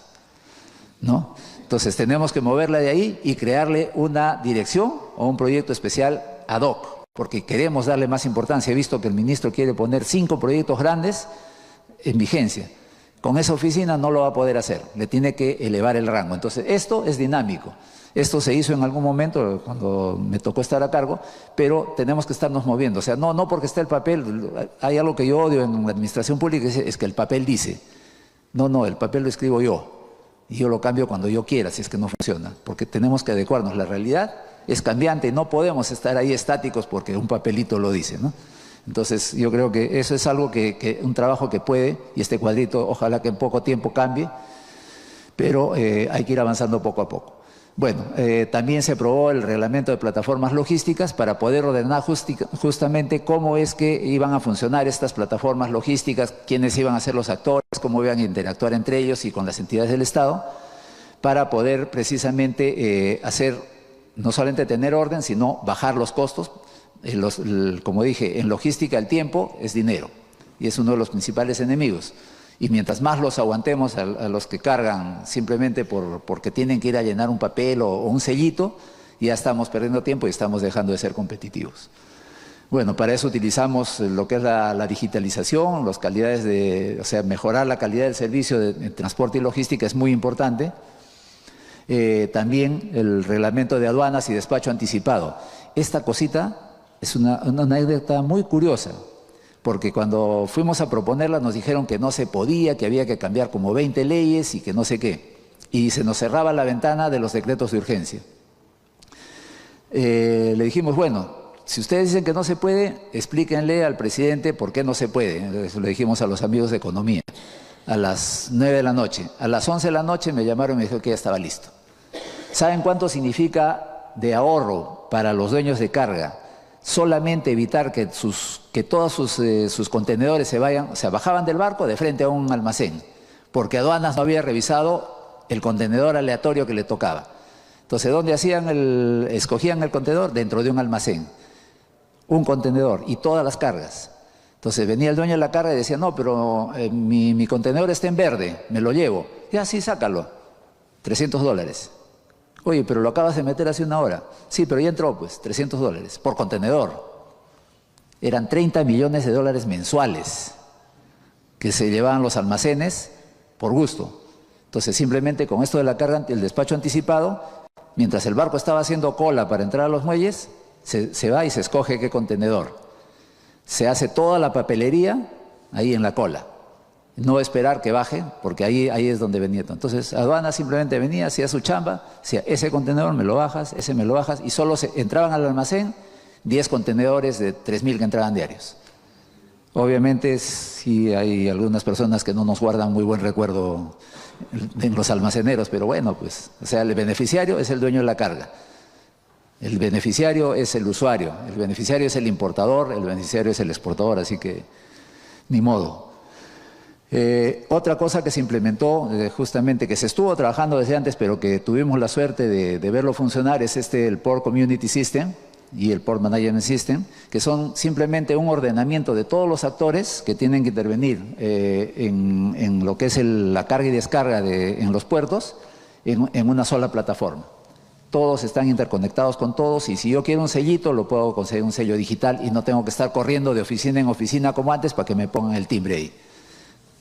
¿no? Entonces tenemos que moverla de ahí y crearle una dirección o un proyecto especial ad hoc, porque queremos darle más importancia. He visto que el ministro quiere poner 5 proyectos grandes en vigencia. Con esa oficina no lo va a poder hacer, le tiene que elevar el rango. Entonces, esto es dinámico. Esto se hizo en algún momento cuando me tocó estar a cargo, pero tenemos que estarnos moviendo. O sea, no porque está el papel. Hay algo que yo odio en la administración pública, es que el papel dice. No, el papel lo escribo yo. Y yo lo cambio cuando yo quiera, si es que no funciona. Porque tenemos que adecuarnos. La realidad es cambiante y no podemos estar ahí estáticos porque un papelito lo dice, ¿no? Entonces, yo creo que eso es algo un trabajo que puede, y este cuadrito ojalá que en poco tiempo cambie, pero hay que ir avanzando poco a poco. Bueno, también se aprobó el reglamento de plataformas logísticas para poder ordenar justamente cómo es que iban a funcionar estas plataformas logísticas, quiénes iban a ser los actores, cómo iban a interactuar entre ellos y con las entidades del Estado, para poder precisamente no solamente tener orden, sino bajar los costos. Como dije, en logística el tiempo es dinero y es uno de los principales enemigos. Y mientras más los aguantemos a los que cargan simplemente porque tienen que ir a llenar un papel o un sellito, ya estamos perdiendo tiempo y estamos dejando de ser competitivos. Bueno, para eso utilizamos lo que es la digitalización, mejorar la calidad del servicio de transporte y logística es muy importante. También el reglamento de aduanas y despacho anticipado. Esta cosita es una anécdota muy curiosa, porque cuando fuimos a proponerla nos dijeron que no se podía, que había que cambiar como 20 leyes y que no sé qué. Y se nos cerraba la ventana de los decretos de urgencia. Le dijimos, bueno, si ustedes dicen que no se puede, explíquenle al presidente por qué no se puede. Eso le dijimos a los amigos de Economía, a las 9 de la noche. A las 11 de la noche me llamaron y me dijeron que ya estaba listo. ¿Saben cuánto significa de ahorro para los dueños de carga? Solamente evitar que todos sus contenedores bajaban del barco de frente a un almacén, porque aduanas no había revisado el contenedor aleatorio que le tocaba. Entonces, ¿dónde escogían el contenedor? Dentro de un almacén. Un contenedor y todas las cargas. Entonces venía el dueño de la carga y decía, no, pero mi contenedor está en verde, me lo llevo. Ya, sí, sácalo, $300. Oye, pero lo acabas de meter hace una hora. Sí, pero ya entró, pues, $300 por contenedor. Eran $30 millones mensuales que se llevaban los almacenes por gusto. Entonces, simplemente con esto de la carga, el despacho anticipado, mientras el barco estaba haciendo cola para entrar a los muelles, se va y se escoge qué contenedor. Se hace toda la papelería ahí en la cola. No esperar que baje, porque ahí es donde venía. Entonces, aduana simplemente venía, hacía su chamba, decía, ese contenedor me lo bajas, ese me lo bajas, y solo entraban al almacén 10 contenedores de 3.000 que entraban diarios. Obviamente, sí hay algunas personas que no nos guardan muy buen recuerdo en los almaceneros, pero bueno, pues, o sea, el beneficiario es el dueño de la carga. El beneficiario es el usuario, el beneficiario es el importador, el beneficiario es el exportador, así que ni modo. Otra cosa que se implementó, justamente que se estuvo trabajando desde antes, pero que tuvimos la suerte de verlo funcionar, es el Port Community System y el Port Management System, que son simplemente un ordenamiento de todos los actores que tienen que intervenir en lo que es la carga y descarga en los puertos en una sola plataforma. Todos están interconectados con todos, y si yo quiero un sellito, lo puedo conseguir un sello digital y no tengo que estar corriendo de oficina en oficina como antes para que me pongan el timbre ahí.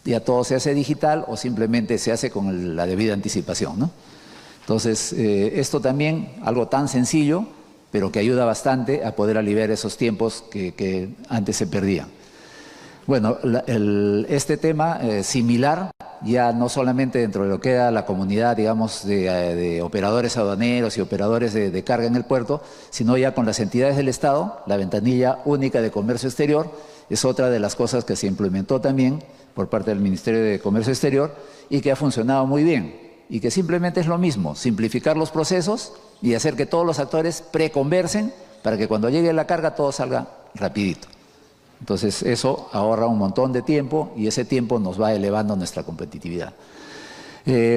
Ya todo se hace digital o simplemente se hace con la debida anticipación, ¿no? Entonces, esto también, algo tan sencillo, pero que ayuda bastante a poder aliviar esos tiempos que antes se perdían. Bueno, este tema similar, ya no solamente dentro de lo que era la comunidad, digamos, de operadores aduaneros y operadores de carga en el puerto, sino ya con las entidades del Estado, la ventanilla única de comercio exterior es otra de las cosas que se implementó también por parte del Ministerio de Comercio Exterior y que ha funcionado muy bien, y que simplemente es lo mismo, simplificar los procesos y hacer que todos los actores preconversen para que cuando llegue la carga todo salga rapidito. Entonces eso ahorra un montón de tiempo y ese tiempo nos va elevando nuestra competitividad.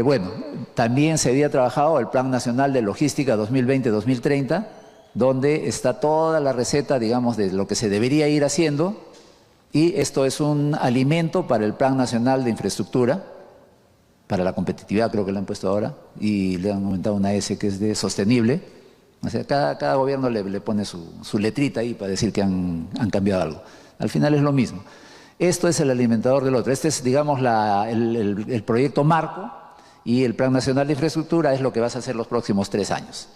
Bueno, también se había trabajado el Plan Nacional de Logística 2020-2030, donde está toda la receta, digamos, de lo que se debería ir haciendo, y esto es un alimento para el Plan Nacional de Infraestructura, para la competitividad creo que le han puesto ahora, y le han aumentado una S que es de sostenible. O sea, cada gobierno le pone su letrita ahí para decir que han cambiado algo. Al final es lo mismo. Esto es el alimentador del otro. Este es, digamos, el proyecto marco, y el Plan Nacional de Infraestructura es lo que vas a hacer los próximos 3 años.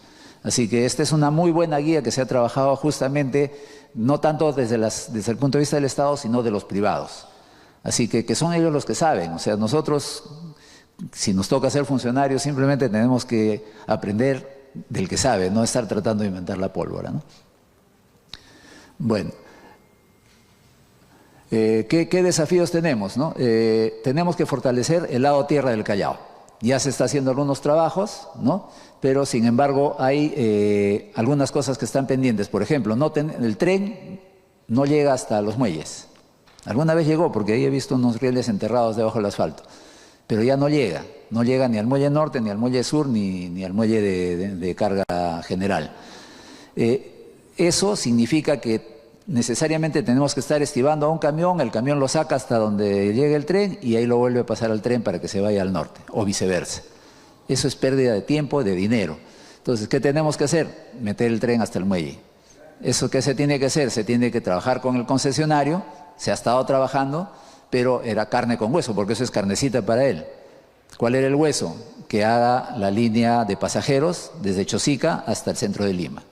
Así que esta es una muy buena guía que se ha trabajado justamente, no tanto desde el punto de vista del Estado, sino de los privados. Así que son ellos los que saben. O sea, nosotros, si nos toca ser funcionarios, simplemente tenemos que aprender del que sabe, no estar tratando de inventar la pólvora, ¿no? Bueno, ¿qué desafíos tenemos, no? Tenemos que fortalecer el lado tierra del Callao. Ya se está haciendo algunos trabajos, ¿no? Pero sin embargo hay algunas cosas que están pendientes. Por ejemplo, el tren no llega hasta los muelles. Alguna vez llegó, porque ahí he visto unos rieles enterrados debajo del asfalto, pero ya no llega ni al muelle norte, ni al muelle sur, ni al muelle de carga general. Eso significa que necesariamente tenemos que estar estibando a un camión, el camión lo saca hasta donde llegue el tren y ahí lo vuelve a pasar al tren para que se vaya al norte, o viceversa. Eso es pérdida de tiempo, de dinero. Entonces, ¿qué tenemos que hacer? Meter el tren hasta el muelle. ¿Eso qué se tiene que hacer? Se tiene que trabajar con el concesionario, se ha estado trabajando, pero era carne con hueso, porque eso es carnecita para él. ¿Cuál era el hueso? Que haga la línea de pasajeros desde Chosica hasta el centro de Lima.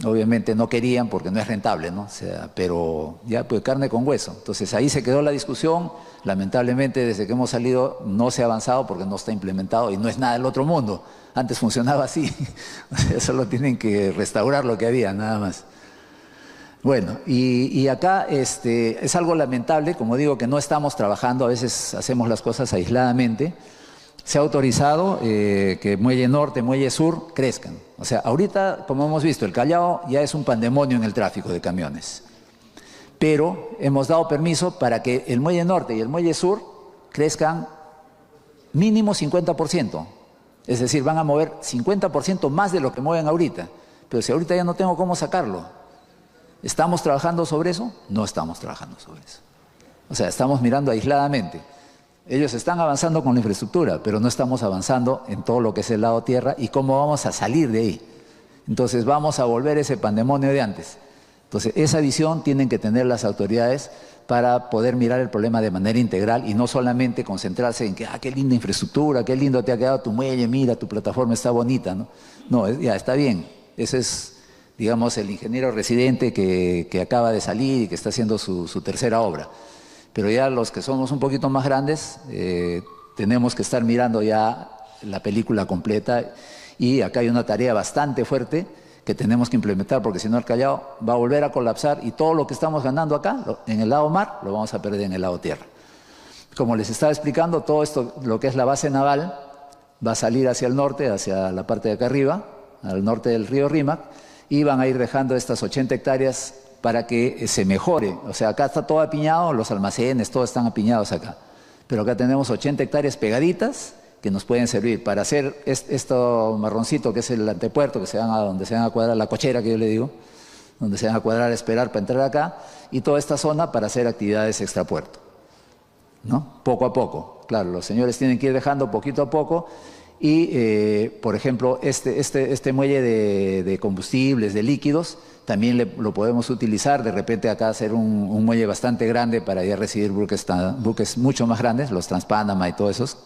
Obviamente no querían porque no es rentable, ¿no? O sea, pero ya pues carne con hueso. Entonces ahí se quedó la discusión. Lamentablemente desde que hemos salido no se ha avanzado porque no está implementado y no es nada del otro mundo. Antes funcionaba así. O sea, solo tienen que restaurar lo que había, nada más. Bueno, y acá es algo lamentable, como digo, que no estamos trabajando, a veces hacemos las cosas aisladamente. Se ha autorizado que Muelle Norte, Muelle Sur crezcan. O sea, ahorita, como hemos visto, el Callao ya es un pandemonio en el tráfico de camiones. Pero hemos dado permiso para que el Muelle Norte y el Muelle Sur crezcan mínimo 50%. Es decir, van a mover 50% más de lo que mueven ahorita. Pero si ahorita ya no tengo cómo sacarlo. ¿Estamos trabajando sobre eso? No estamos trabajando sobre eso. O sea, estamos mirando aisladamente. Ellos están avanzando con la infraestructura, pero no estamos avanzando en todo lo que es el lado tierra y cómo vamos a salir de ahí. Entonces vamos a volver ese pandemonio de antes. Entonces esa visión tienen que tener las autoridades para poder mirar el problema de manera integral y no solamente concentrarse en que, qué linda infraestructura, qué lindo te ha quedado tu muelle, mira, tu plataforma está bonita, ¿no? No, ya está bien. Ese es, digamos, el ingeniero residente que acaba de salir y que está haciendo su tercera obra. Pero ya los que somos un poquito más grandes, tenemos que estar mirando ya la película completa y acá hay una tarea bastante fuerte que tenemos que implementar porque si no el Callao va a volver a colapsar y todo lo que estamos ganando acá en el lado mar lo vamos a perder en el lado tierra. Como les estaba explicando, todo esto, lo que es la base naval, va a salir hacia el norte, hacia la parte de acá arriba, al norte del río Rímac, y van a ir dejando estas 80 hectáreas para que se mejore. O sea, acá está todo apiñado, los almacenes, todos están apiñados acá. Pero acá tenemos 80 hectáreas pegaditas que nos pueden servir para hacer esto marroncito, que es el antepuerto, donde se van a cuadrar la cochera, que yo le digo, donde se van a cuadrar a esperar para entrar acá, y toda esta zona para hacer actividades extrapuerto, ¿no? Poco a poco. Claro, los señores tienen que ir dejando poquito a poco y, por ejemplo, este muelle de combustibles, de líquidos, también lo podemos utilizar, de repente acá hacer un muelle bastante grande para ya recibir buques mucho más grandes, los Transpanama y todos esos.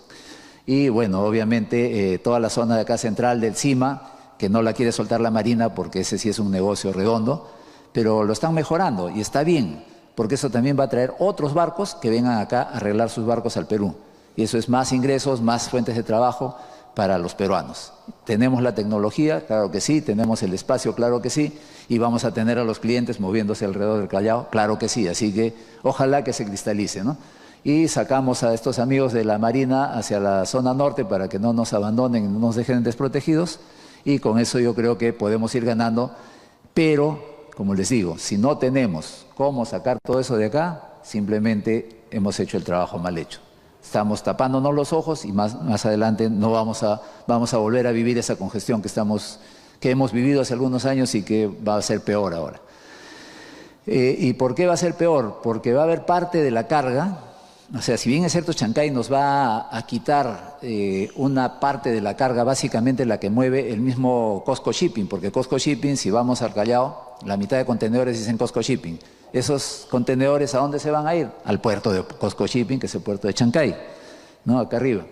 Y bueno, obviamente toda la zona de acá central del CIMA, que no la quiere soltar la Marina porque ese sí es un negocio redondo, pero lo están mejorando y está bien, porque eso también va a traer otros barcos que vengan acá a arreglar sus barcos al Perú. Y eso es más ingresos, más fuentes de trabajo para los peruanos. Tenemos la tecnología, claro que sí, tenemos el espacio, claro que sí, y vamos a tener a los clientes moviéndose alrededor del Callao, claro que sí, así que ojalá que se cristalice, ¿no? Y sacamos a estos amigos de la Marina hacia la zona norte para que no nos abandonen, no nos dejen desprotegidos, y con eso yo creo que podemos ir ganando, pero, como les digo, si no tenemos cómo sacar todo eso de acá, simplemente hemos hecho el trabajo mal hecho. Estamos tapándonos los ojos y más adelante no vamos a volver a vivir esa congestión que hemos vivido hace algunos años y que va a ser peor ahora. ¿Y por qué va a ser peor? Porque va a haber parte de la carga. O sea, si bien es cierto, Chancay nos va a quitar una parte de la carga, básicamente la que mueve el mismo Cosco Shipping, porque Cosco Shipping, si vamos al Callao, la mitad de contenedores dicen Cosco Shipping. Esos contenedores, ¿a dónde se van a ir? Al puerto de Cosco Shipping, que es el puerto de Chancay, ¿no? Acá arriba.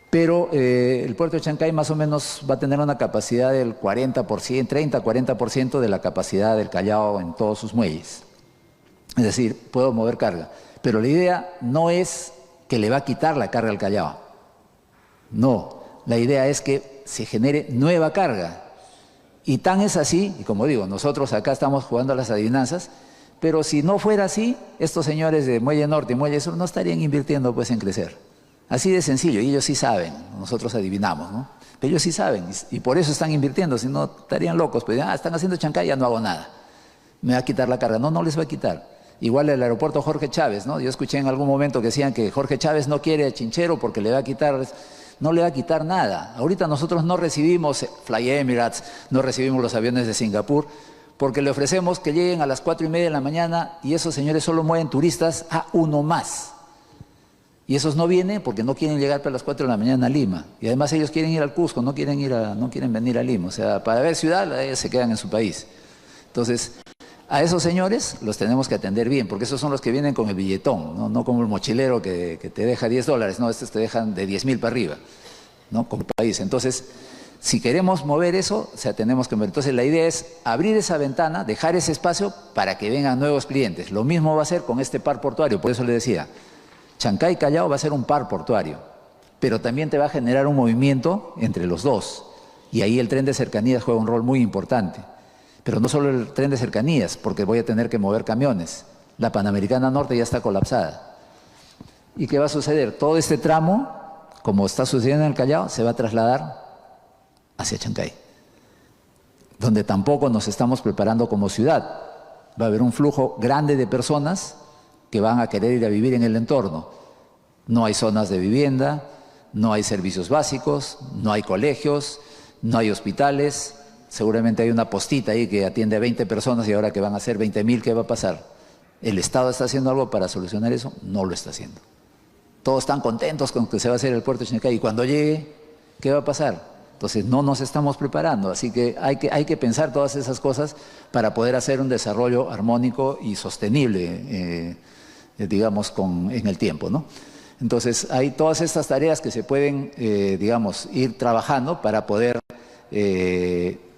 Pero el puerto de Chancay más o menos va a tener una capacidad del 40%, 30-40% de la capacidad del Callao en todos sus muelles. Es decir, puedo mover carga. Pero la idea no es que le va a quitar la carga al Callao. No, la idea es que se genere nueva carga. Y tan es así, y como digo, nosotros acá estamos jugando a las adivinanzas, pero si no fuera así, estos señores de Muelle Norte y Muelle Sur no estarían invirtiendo pues en crecer. Así de sencillo, y ellos sí saben, nosotros adivinamos, ¿no? Pero ellos sí saben, y por eso están invirtiendo, si no estarían locos, pues están haciendo Chancay, ya no hago nada. Me va a quitar la carga. No, no les va a quitar. Igual el aeropuerto Jorge Chávez, ¿no? Yo escuché en algún momento que decían que Jorge Chávez no quiere a Chinchero porque le va a quitar, no le va a quitar nada. Ahorita nosotros no recibimos Fly Emirates, no recibimos los aviones de Singapur, porque le ofrecemos que lleguen a las 4:30 de la mañana y esos señores solo mueven turistas a uno más. Y esos no vienen porque no quieren llegar para las 4 de la mañana a Lima. Y además ellos quieren ir al Cusco, no quieren venir a Lima. O sea, para ver ciudad, ellos se quedan en su país. Entonces, a esos señores los tenemos que atender bien, porque esos son los que vienen con el billetón, no como el mochilero que te deja $10, no, estos te dejan de 10.000 para arriba, ¿no? Como país. Entonces, si queremos mover eso, o sea, tenemos que mover. Entonces, la idea es abrir esa ventana, dejar ese espacio para que vengan nuevos clientes. Lo mismo va a ser con este par portuario, por eso le decía, Chancay Callao va a ser un par portuario, pero también te va a generar un movimiento entre los dos, y ahí el tren de cercanías juega un rol muy importante. Pero no solo el tren de cercanías, porque voy a tener que mover camiones. La Panamericana Norte ya está colapsada. ¿Y qué va a suceder? Todo este tramo, como está sucediendo en el Callao, se va a trasladar hacia Chancay, donde tampoco nos estamos preparando como ciudad. Va a haber un flujo grande de personas que van a querer ir a vivir en el entorno. No hay zonas de vivienda, no hay servicios básicos, no hay colegios, no hay hospitales. seguramente hay una postita ahí que atiende a 20 personas y ahora que van a ser 20.000, ¿qué va a pasar? ¿El Estado está haciendo algo para solucionar eso? No lo está haciendo. Todos están contentos con que se va a hacer el puerto de Chancay y cuando llegue, ¿qué va a pasar? Entonces no nos estamos preparando, así que hay que pensar todas esas cosas para poder hacer un desarrollo armónico y sostenible, digamos, en el tiempo, ¿no? Entonces hay todas estas tareas que se pueden, digamos, ir trabajando para poder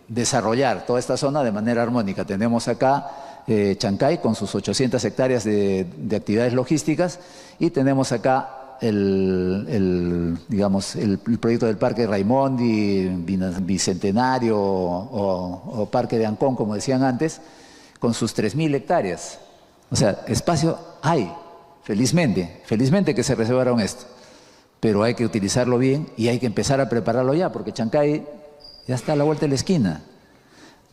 desarrollar toda esta zona de manera armónica. Tenemos acá Chancay con sus 800 hectáreas de actividades logísticas y tenemos acá digamos, el proyecto del Parque Raimondi, Bicentenario o Parque de Ancón, como decían antes, con sus 3.000 hectáreas. O sea, espacio hay, felizmente que se reservaron esto, pero hay que utilizarlo bien y hay que empezar a prepararlo ya, porque Chancay ya está a la vuelta de la esquina.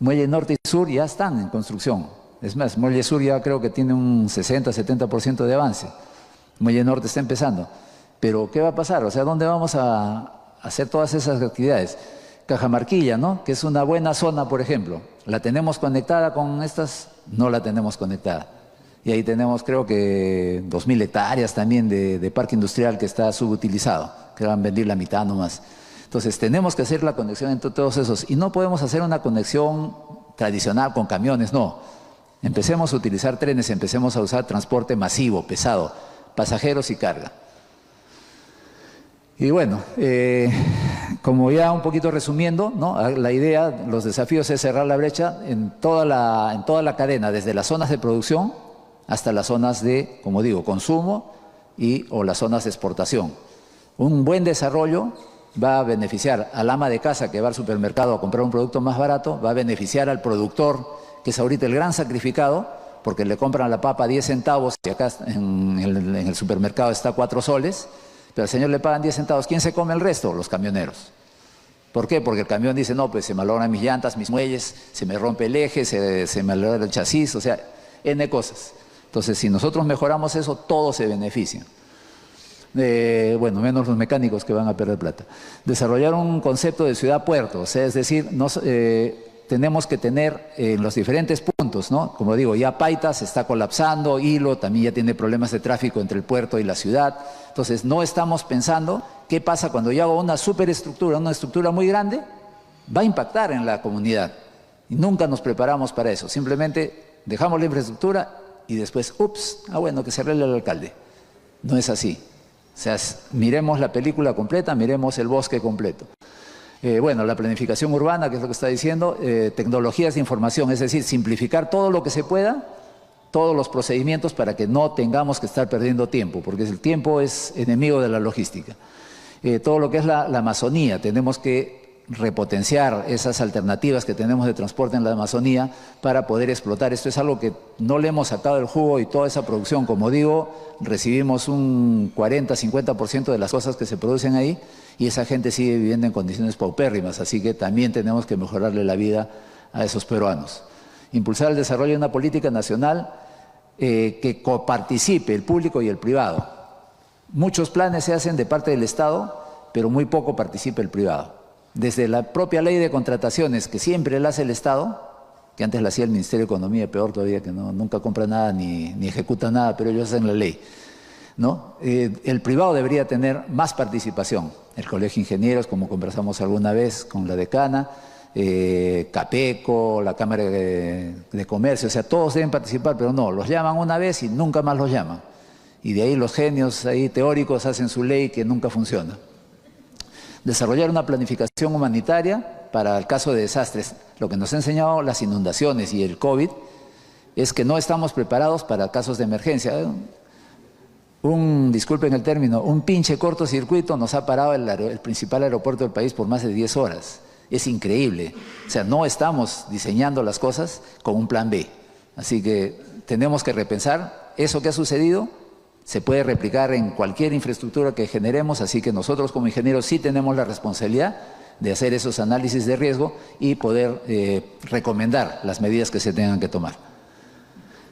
Muelle Norte y Sur ya están en construcción. Es más, Muelle Sur ya creo que tiene un 60-70% de avance. Muelle Norte está empezando. Pero, ¿qué va a pasar? O sea, ¿dónde vamos a hacer todas esas actividades? Cajamarquilla, ¿no? Que es una buena zona, por ejemplo. ¿La tenemos conectada con estas? No la tenemos conectada. Y ahí tenemos, creo que, 2.000 hectáreas también de parque industrial que está subutilizado, que van a vender la mitad nomás. Entonces, tenemos que hacer la conexión entre todos esos. Y no podemos hacer una conexión tradicional con camiones, no. Empecemos a utilizar trenes, empecemos a usar transporte masivo, pesado, pasajeros y carga. Y bueno, como ya un poquito resumiendo, ¿no? La idea, los desafíos es cerrar la brecha en toda la cadena, desde las zonas de producción hasta las zonas de, como digo, consumo o las zonas de exportación. Un buen desarrollo va a beneficiar al ama de casa que va al supermercado a comprar un producto más barato, va a beneficiar al productor, que es ahorita el gran sacrificado, porque le compran la papa a 10 centavos y acá en el supermercado está 4 soles, pero al señor le pagan 10 centavos. ¿Quién se come el resto? Los camioneros. ¿Por qué? Porque el camión dice, no, pues se malogran mis llantas, mis muelles, se me rompe el eje, se me malogra el chasis, o sea, N cosas. Entonces, si nosotros mejoramos eso, todos se benefician. Bueno, menos los mecánicos que van a perder plata. Desarrollar un concepto de ciudad-puerto, o sea, es decir, tenemos que tener en los diferentes puntos, ¿no? Como digo, ya Paita se está colapsando, Hilo también ya tiene problemas de tráfico entre el puerto y la ciudad. Entonces, no estamos pensando qué pasa cuando yo hago una superestructura, una estructura muy grande, va a impactar en la comunidad. Y nunca nos preparamos para eso. Simplemente dejamos la infraestructura y después, ups, bueno, que se arregle el alcalde. No es así. O sea, miremos la película completa, miremos el bosque completo. Bueno, la planificación urbana, que es lo que está diciendo, tecnologías de información, es decir, simplificar todo lo que se pueda, todos los procedimientos para que no tengamos que estar perdiendo tiempo, porque el tiempo es enemigo de la logística. Todo lo que es la Amazonía, tenemos que repotenciar esas alternativas que tenemos de transporte en la Amazonía para poder explotar. Esto es algo que no le hemos sacado el jugo y toda esa producción, como digo, recibimos un 40-50% de las cosas que se producen ahí y esa gente sigue viviendo en condiciones paupérrimas, así que también tenemos que mejorarle la vida a esos peruanos. Impulsar el desarrollo de una política nacional que coparticipe el público y el privado. Muchos planes se hacen de parte del Estado, pero muy poco participa el privado. Desde la propia ley de contrataciones, que siempre la hace el Estado, que antes la hacía el Ministerio de Economía, peor todavía, que nunca compra nada ni ejecuta nada, pero ellos hacen la ley, ¿no? El privado debería tener más participación. El Colegio de Ingenieros, como conversamos alguna vez con la decana, Capeco, la Cámara de Comercio, o sea, todos deben participar, pero no, los llaman una vez y nunca más los llaman. Y de ahí los genios ahí teóricos hacen su ley que nunca funciona. Desarrollar una planificación humanitaria para el caso de desastres. Lo que nos ha enseñado las inundaciones y el es que no estamos preparados para casos de emergencia. Disculpen el término, un pinche cortocircuito nos ha parado el principal aeropuerto del país por más de 10 horas. Es increíble. O sea, no estamos diseñando las cosas con un plan B. Así que tenemos que repensar eso que ha sucedido. Se puede replicar en cualquier infraestructura que generemos, así que nosotros como ingenieros sí tenemos la responsabilidad de hacer esos análisis de riesgo y poder recomendar las medidas que se tengan que tomar.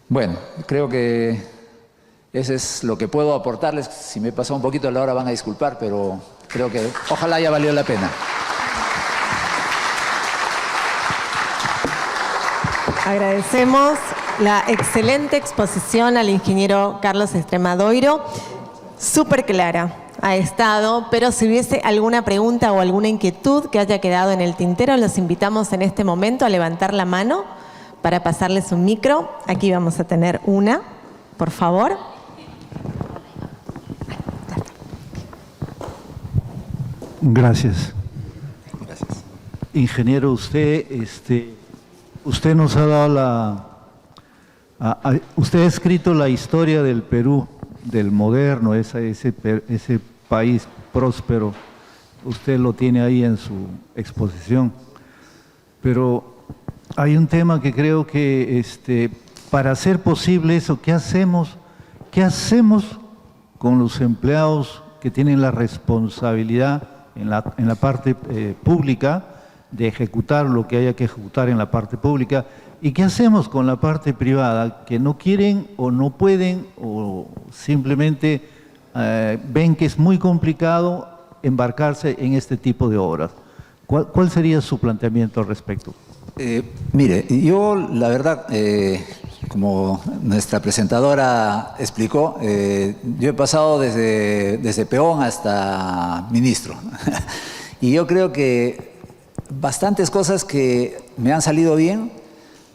Bueno, creo que eso es lo que puedo aportarles. Si me he pasado un poquito a la hora van a disculpar, pero creo que ojalá haya valido la pena. Agradecemos la excelente exposición al ingeniero Carlos Extremadoiro, súper clara ha estado, pero si hubiese alguna pregunta o alguna inquietud que haya quedado en el tintero, los invitamos en este momento a levantar la mano para pasarles un micro. Aquí vamos a tener una, por favor. Gracias. Gracias. Ingeniero, usted nos ha dado usted ha escrito la historia del Perú, del moderno, ese país próspero. Usted lo tiene ahí en su exposición. Pero hay un tema que creo que para hacer posible eso, ¿qué hacemos con los empleados que tienen la responsabilidad en la parte pública de ejecutar lo que haya que ejecutar en la parte pública? ¿Y qué hacemos con la parte privada que no quieren o no pueden o simplemente ven que es muy complicado embarcarse en este tipo de obras? ¿Cuál sería su planteamiento al respecto? Mire, yo la verdad, como nuestra presentadora explicó, yo he pasado desde peón hasta ministro. Y yo creo que bastantes cosas que me han salido bien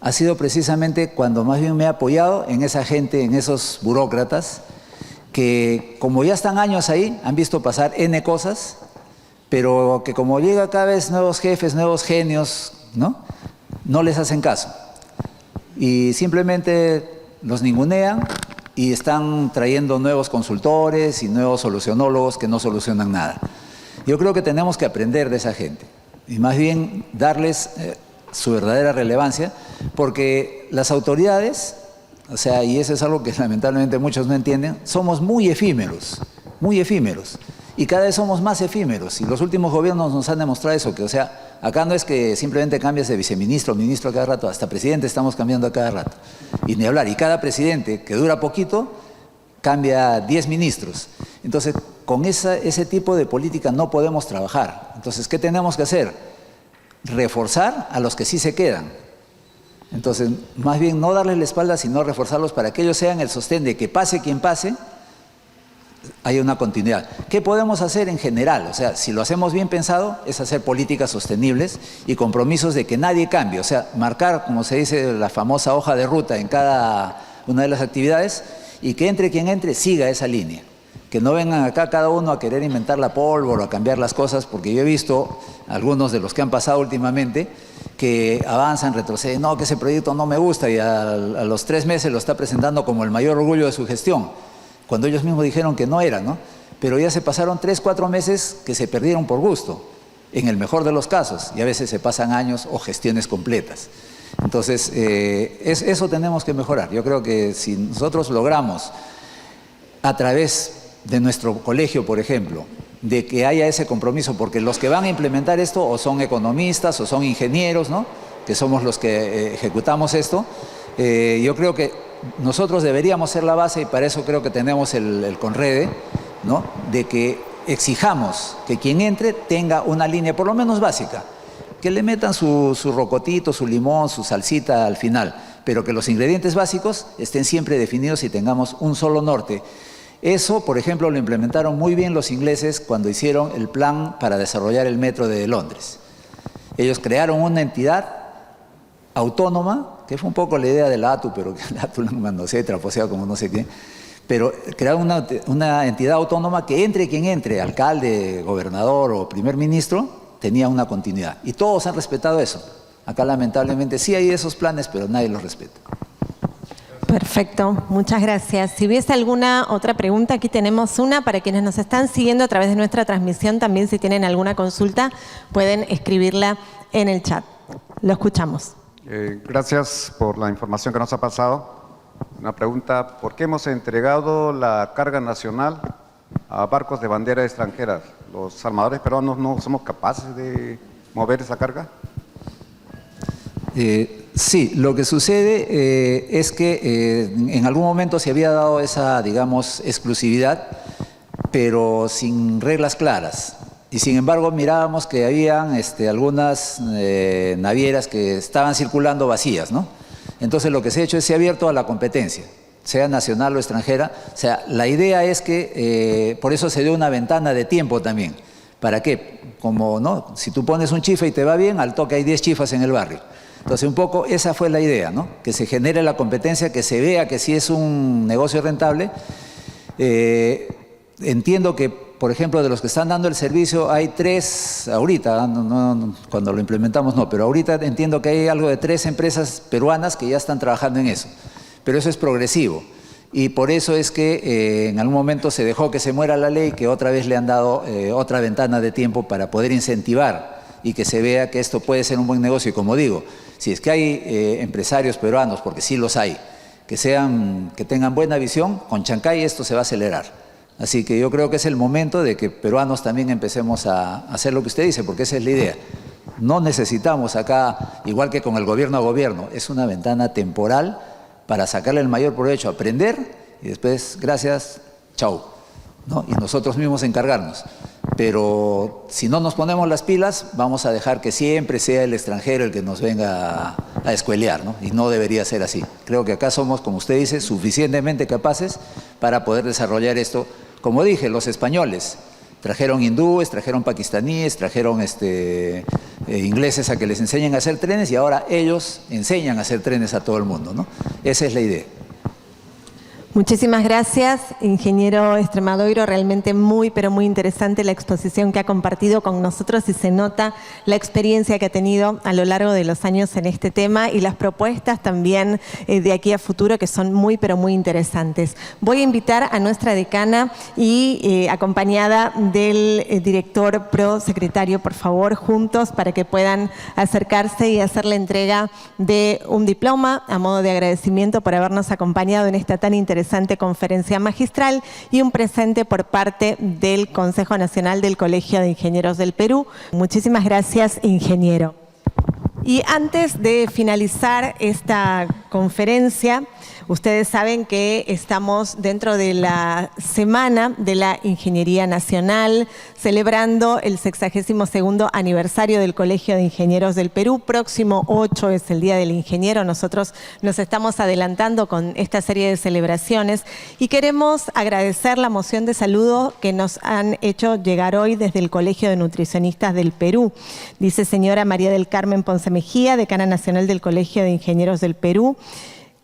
ha sido precisamente cuando más bien me he apoyado en esa gente, en esos burócratas, que como ya están años ahí, han visto pasar N cosas, pero que como llega cada vez nuevos jefes, nuevos genios, no les hacen caso. Y simplemente los ningunean y están trayendo nuevos consultores y nuevos solucionólogos que no solucionan nada. Yo creo que tenemos que aprender de esa gente y más bien darles su verdadera relevancia, porque las autoridades, y eso es algo que lamentablemente muchos no entienden, somos muy efímeros, y cada vez somos más efímeros, y los últimos gobiernos nos han demostrado eso, que acá no es que simplemente cambies de viceministro, ministro a cada rato, hasta presidente estamos cambiando a cada rato, y ni hablar, y cada presidente que dura poquito, cambia 10 ministros. Entonces, con ese tipo de política no podemos trabajar. Entonces, ¿qué tenemos que hacer? Reforzar a los que sí se quedan. Entonces, más bien no darles la espalda, sino reforzarlos para que ellos sean el sostén de que pase quien pase, hay una continuidad. ¿Qué podemos hacer en general? Si lo hacemos bien pensado, es hacer políticas sostenibles y compromisos de que nadie cambie. Marcar, como se dice, la famosa hoja de ruta en cada una de las actividades y que entre quien entre, siga esa línea. Que no vengan acá cada uno a querer inventar la pólvora o a cambiar las cosas, porque yo he visto algunos de los que han pasado últimamente que avanzan, retroceden, no, que ese proyecto no me gusta, y a los 3 meses lo está presentando como el mayor orgullo de su gestión, cuando ellos mismos dijeron que no era, Pero ya se pasaron 3, 4 meses que se perdieron por gusto, en el mejor de los casos, y a veces se pasan años o gestiones completas. Entonces, eso tenemos que mejorar. Yo creo que si nosotros logramos, a través de nuestro colegio, por ejemplo, de que haya ese compromiso, porque los que van a implementar esto o son economistas o son ingenieros, que somos los que ejecutamos esto, yo creo que nosotros deberíamos ser la base, y para eso creo que tenemos el CONREDE, de que exijamos que quien entre tenga una línea por lo menos básica, que le metan su rocotito, su limón, su salsita al final, pero que los ingredientes básicos estén siempre definidos y tengamos un solo norte. Eso, por ejemplo, lo implementaron muy bien los ingleses cuando hicieron el plan para desarrollar el metro de Londres. Ellos crearon una entidad autónoma, que fue un poco la idea de la ATU, pero que la ATU la manoseó y traposeó como no sé qué, pero crearon una entidad autónoma que entre quien entre, alcalde, gobernador o primer ministro, tenía una continuidad. Y todos han respetado eso. Acá lamentablemente sí hay esos planes, pero nadie los respeta. Perfecto, muchas gracias. Si hubiese alguna otra pregunta, aquí tenemos una para quienes nos están siguiendo a través de nuestra transmisión. También, si tienen alguna consulta, pueden escribirla en el chat. Lo escuchamos. Gracias por la información que nos ha pasado. Una pregunta: ¿por qué hemos entregado la carga nacional a barcos de bandera extranjera? ¿Los armadores peruanos no somos capaces de mover esa carga? Sí, lo que sucede es que en algún momento se había dado esa, digamos, exclusividad, pero sin reglas claras. Y sin embargo mirábamos que habían algunas navieras que estaban circulando vacías, Entonces lo que se ha hecho es se ha abierto a la competencia, sea nacional o extranjera. O sea, la idea es que, por eso se dio una ventana de tiempo también. ¿Para qué? Como, ¿no? Si tú pones un chifa y te va bien, al toque hay 10 chifas en el barrio. Entonces un poco esa fue la idea, ¿no? Que se genere la competencia, que se vea que sí es un negocio rentable. Entiendo que, por ejemplo, de los que están dando el servicio, hay 3 ahorita, cuando lo implementamos no, pero ahorita entiendo que hay algo de 3 empresas peruanas que ya están trabajando en eso. Pero eso es progresivo. Y por eso es que en algún momento se dejó que se muera la ley, que otra vez le han dado otra ventana de tiempo para poder incentivar y que se vea que esto puede ser un buen negocio. Y como digo, si es que hay empresarios peruanos, porque sí los hay, que tengan buena visión, con Chancay esto se va a acelerar. Así que yo creo que es el momento de que peruanos también empecemos a hacer lo que usted dice, porque esa es la idea. No necesitamos acá, igual que con el gobierno a gobierno, es una ventana temporal para sacarle el mayor provecho, aprender y después, gracias, chau, ¿no? Y nosotros mismos encargarnos. Pero si no nos ponemos las pilas, vamos a dejar que siempre sea el extranjero el que nos venga a escuelear, ¿no? Y no debería ser así. Creo que acá somos, como usted dice, suficientemente capaces para poder desarrollar esto. Como dije, los españoles trajeron hindúes, trajeron pakistaníes, trajeron ingleses a que les enseñen a hacer trenes y ahora ellos enseñan a hacer trenes a todo el mundo, ¿no? Esa es la idea. Muchísimas gracias, ingeniero Extremadoiro. Realmente muy, pero muy interesante la exposición que ha compartido con nosotros y se nota la experiencia que ha tenido a lo largo de los años en este tema y las propuestas también de aquí a futuro que son muy, pero muy interesantes. Voy a invitar a nuestra decana y acompañada del director prosecretario, por favor, juntos para que puedan acercarse y hacer la entrega de un diploma a modo de agradecimiento por habernos acompañado en esta tan interesante conferencia magistral y un presente por parte del Consejo Nacional del Colegio de Ingenieros del Perú. Muchísimas gracias, ingeniero. Y antes de finalizar esta conferencia, ustedes saben que estamos dentro de la Semana de la Ingeniería Nacional, celebrando el 62º aniversario del Colegio de Ingenieros del Perú. Próximo 8 es el Día del Ingeniero. Nosotros nos estamos adelantando con esta serie de celebraciones y queremos agradecer la moción de saludo que nos han hecho llegar hoy desde el Colegio de Nutricionistas del Perú. Dice señora María del Carmen Ponce Mejía, decana nacional del Colegio de Ingenieros del Perú.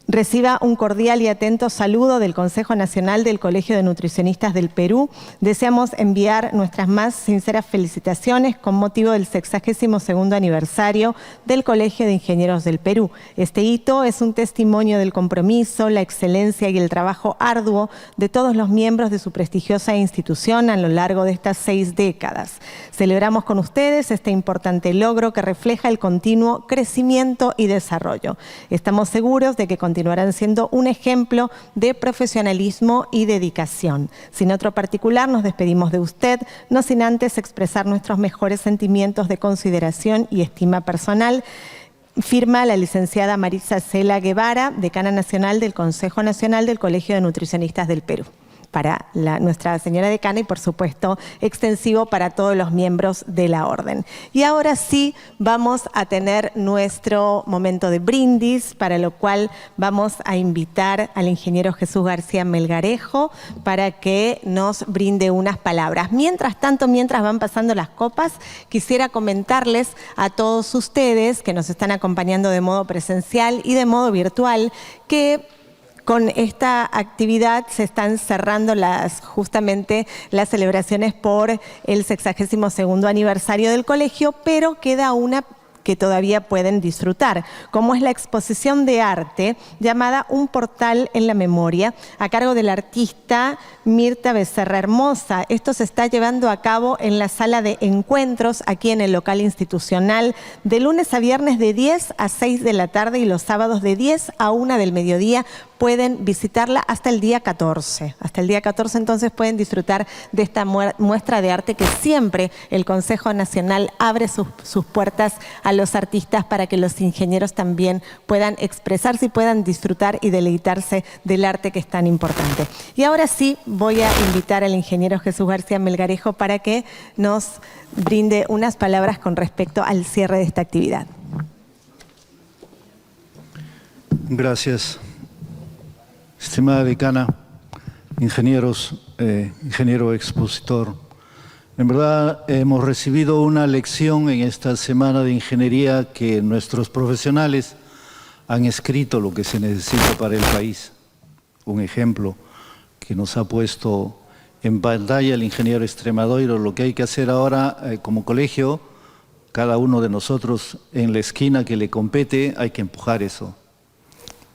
Reciba un cordial y atento saludo del Consejo Nacional del Colegio de Nutricionistas del Perú. Deseamos enviar nuestras más sinceras felicitaciones con motivo del 62º aniversario del Colegio de Ingenieros del Perú. Este hito es un testimonio del compromiso, la excelencia y el trabajo arduo de todos los miembros de su prestigiosa institución a lo largo de estas 6 décadas. Celebramos con ustedes este importante logro que refleja el continuo crecimiento y desarrollo. Estamos seguros de que continuarán siendo un ejemplo de profesionalismo y dedicación. Sin otro particular, nos despedimos de usted, no sin antes expresar nuestros mejores sentimientos de consideración y estima personal. Firma la licenciada Marisa Cela Guevara, decana nacional del Consejo Nacional del Colegio de Nutricionistas del Perú. Para nuestra señora decana y, por supuesto, extensivo para todos los miembros de la orden. Y ahora sí vamos a tener nuestro momento de brindis, para lo cual vamos a invitar al ingeniero Jesús García Melgarejo para que nos brinde unas palabras. Mientras tanto, mientras van pasando las copas, quisiera comentarles a todos ustedes que nos están acompañando de modo presencial y de modo virtual que con esta actividad se están cerrando justamente las celebraciones por el 62º aniversario del colegio, pero queda una que todavía pueden disfrutar, como es la exposición de arte llamada Un portal en la memoria, a cargo del artista Mirta Becerra Hermosa. Esto se está llevando a cabo en la sala de encuentros, aquí en el local institucional, de lunes a viernes de 10 a 6 de la tarde y los sábados de 10 a 1 del mediodía. Pueden visitarla hasta el día 14. Hasta el día 14 entonces pueden disfrutar de esta muestra de arte que siempre el Consejo Nacional abre sus puertas a los artistas para que los ingenieros también puedan expresarse y puedan disfrutar y deleitarse del arte que es tan importante. Y ahora sí voy a invitar al ingeniero Jesús García Melgarejo para que nos brinde unas palabras con respecto al cierre de esta actividad. Gracias. Estimada decana, ingenieros, ingeniero expositor, en verdad hemos recibido una lección en esta semana de ingeniería que nuestros profesionales han escrito lo que se necesita para el país. Un ejemplo que nos ha puesto en pantalla el ingeniero Extremadoiro. Lo que hay que hacer ahora como colegio, cada uno de nosotros en la esquina que le compete, hay que empujar eso,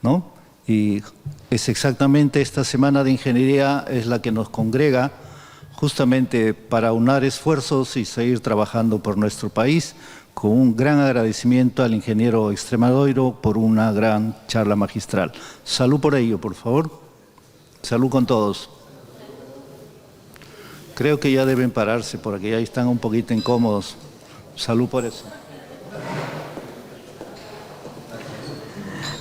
¿no? Y es exactamente esta semana de ingeniería es la que nos congrega justamente para unar esfuerzos y seguir trabajando por nuestro país, con un gran agradecimiento al ingeniero Extremadoiro por una gran charla magistral. Salud por ello, por favor. Salud con todos. Creo que ya deben pararse porque ya están un poquito incómodos. Salud por eso.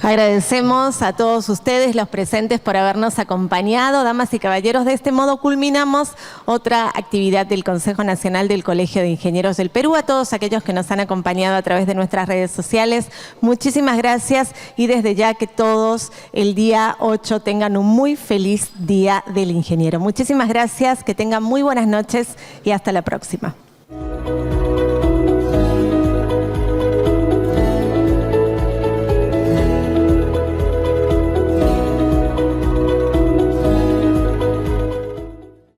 Agradecemos a todos ustedes, los presentes, por habernos acompañado. Damas y caballeros, de este modo culminamos otra actividad del Consejo Nacional del Colegio de Ingenieros del Perú. A todos aquellos que nos han acompañado a través de nuestras redes sociales, muchísimas gracias y desde ya que todos el día 8 tengan un muy feliz Día del Ingeniero. Muchísimas gracias, que tengan muy buenas noches y hasta la próxima.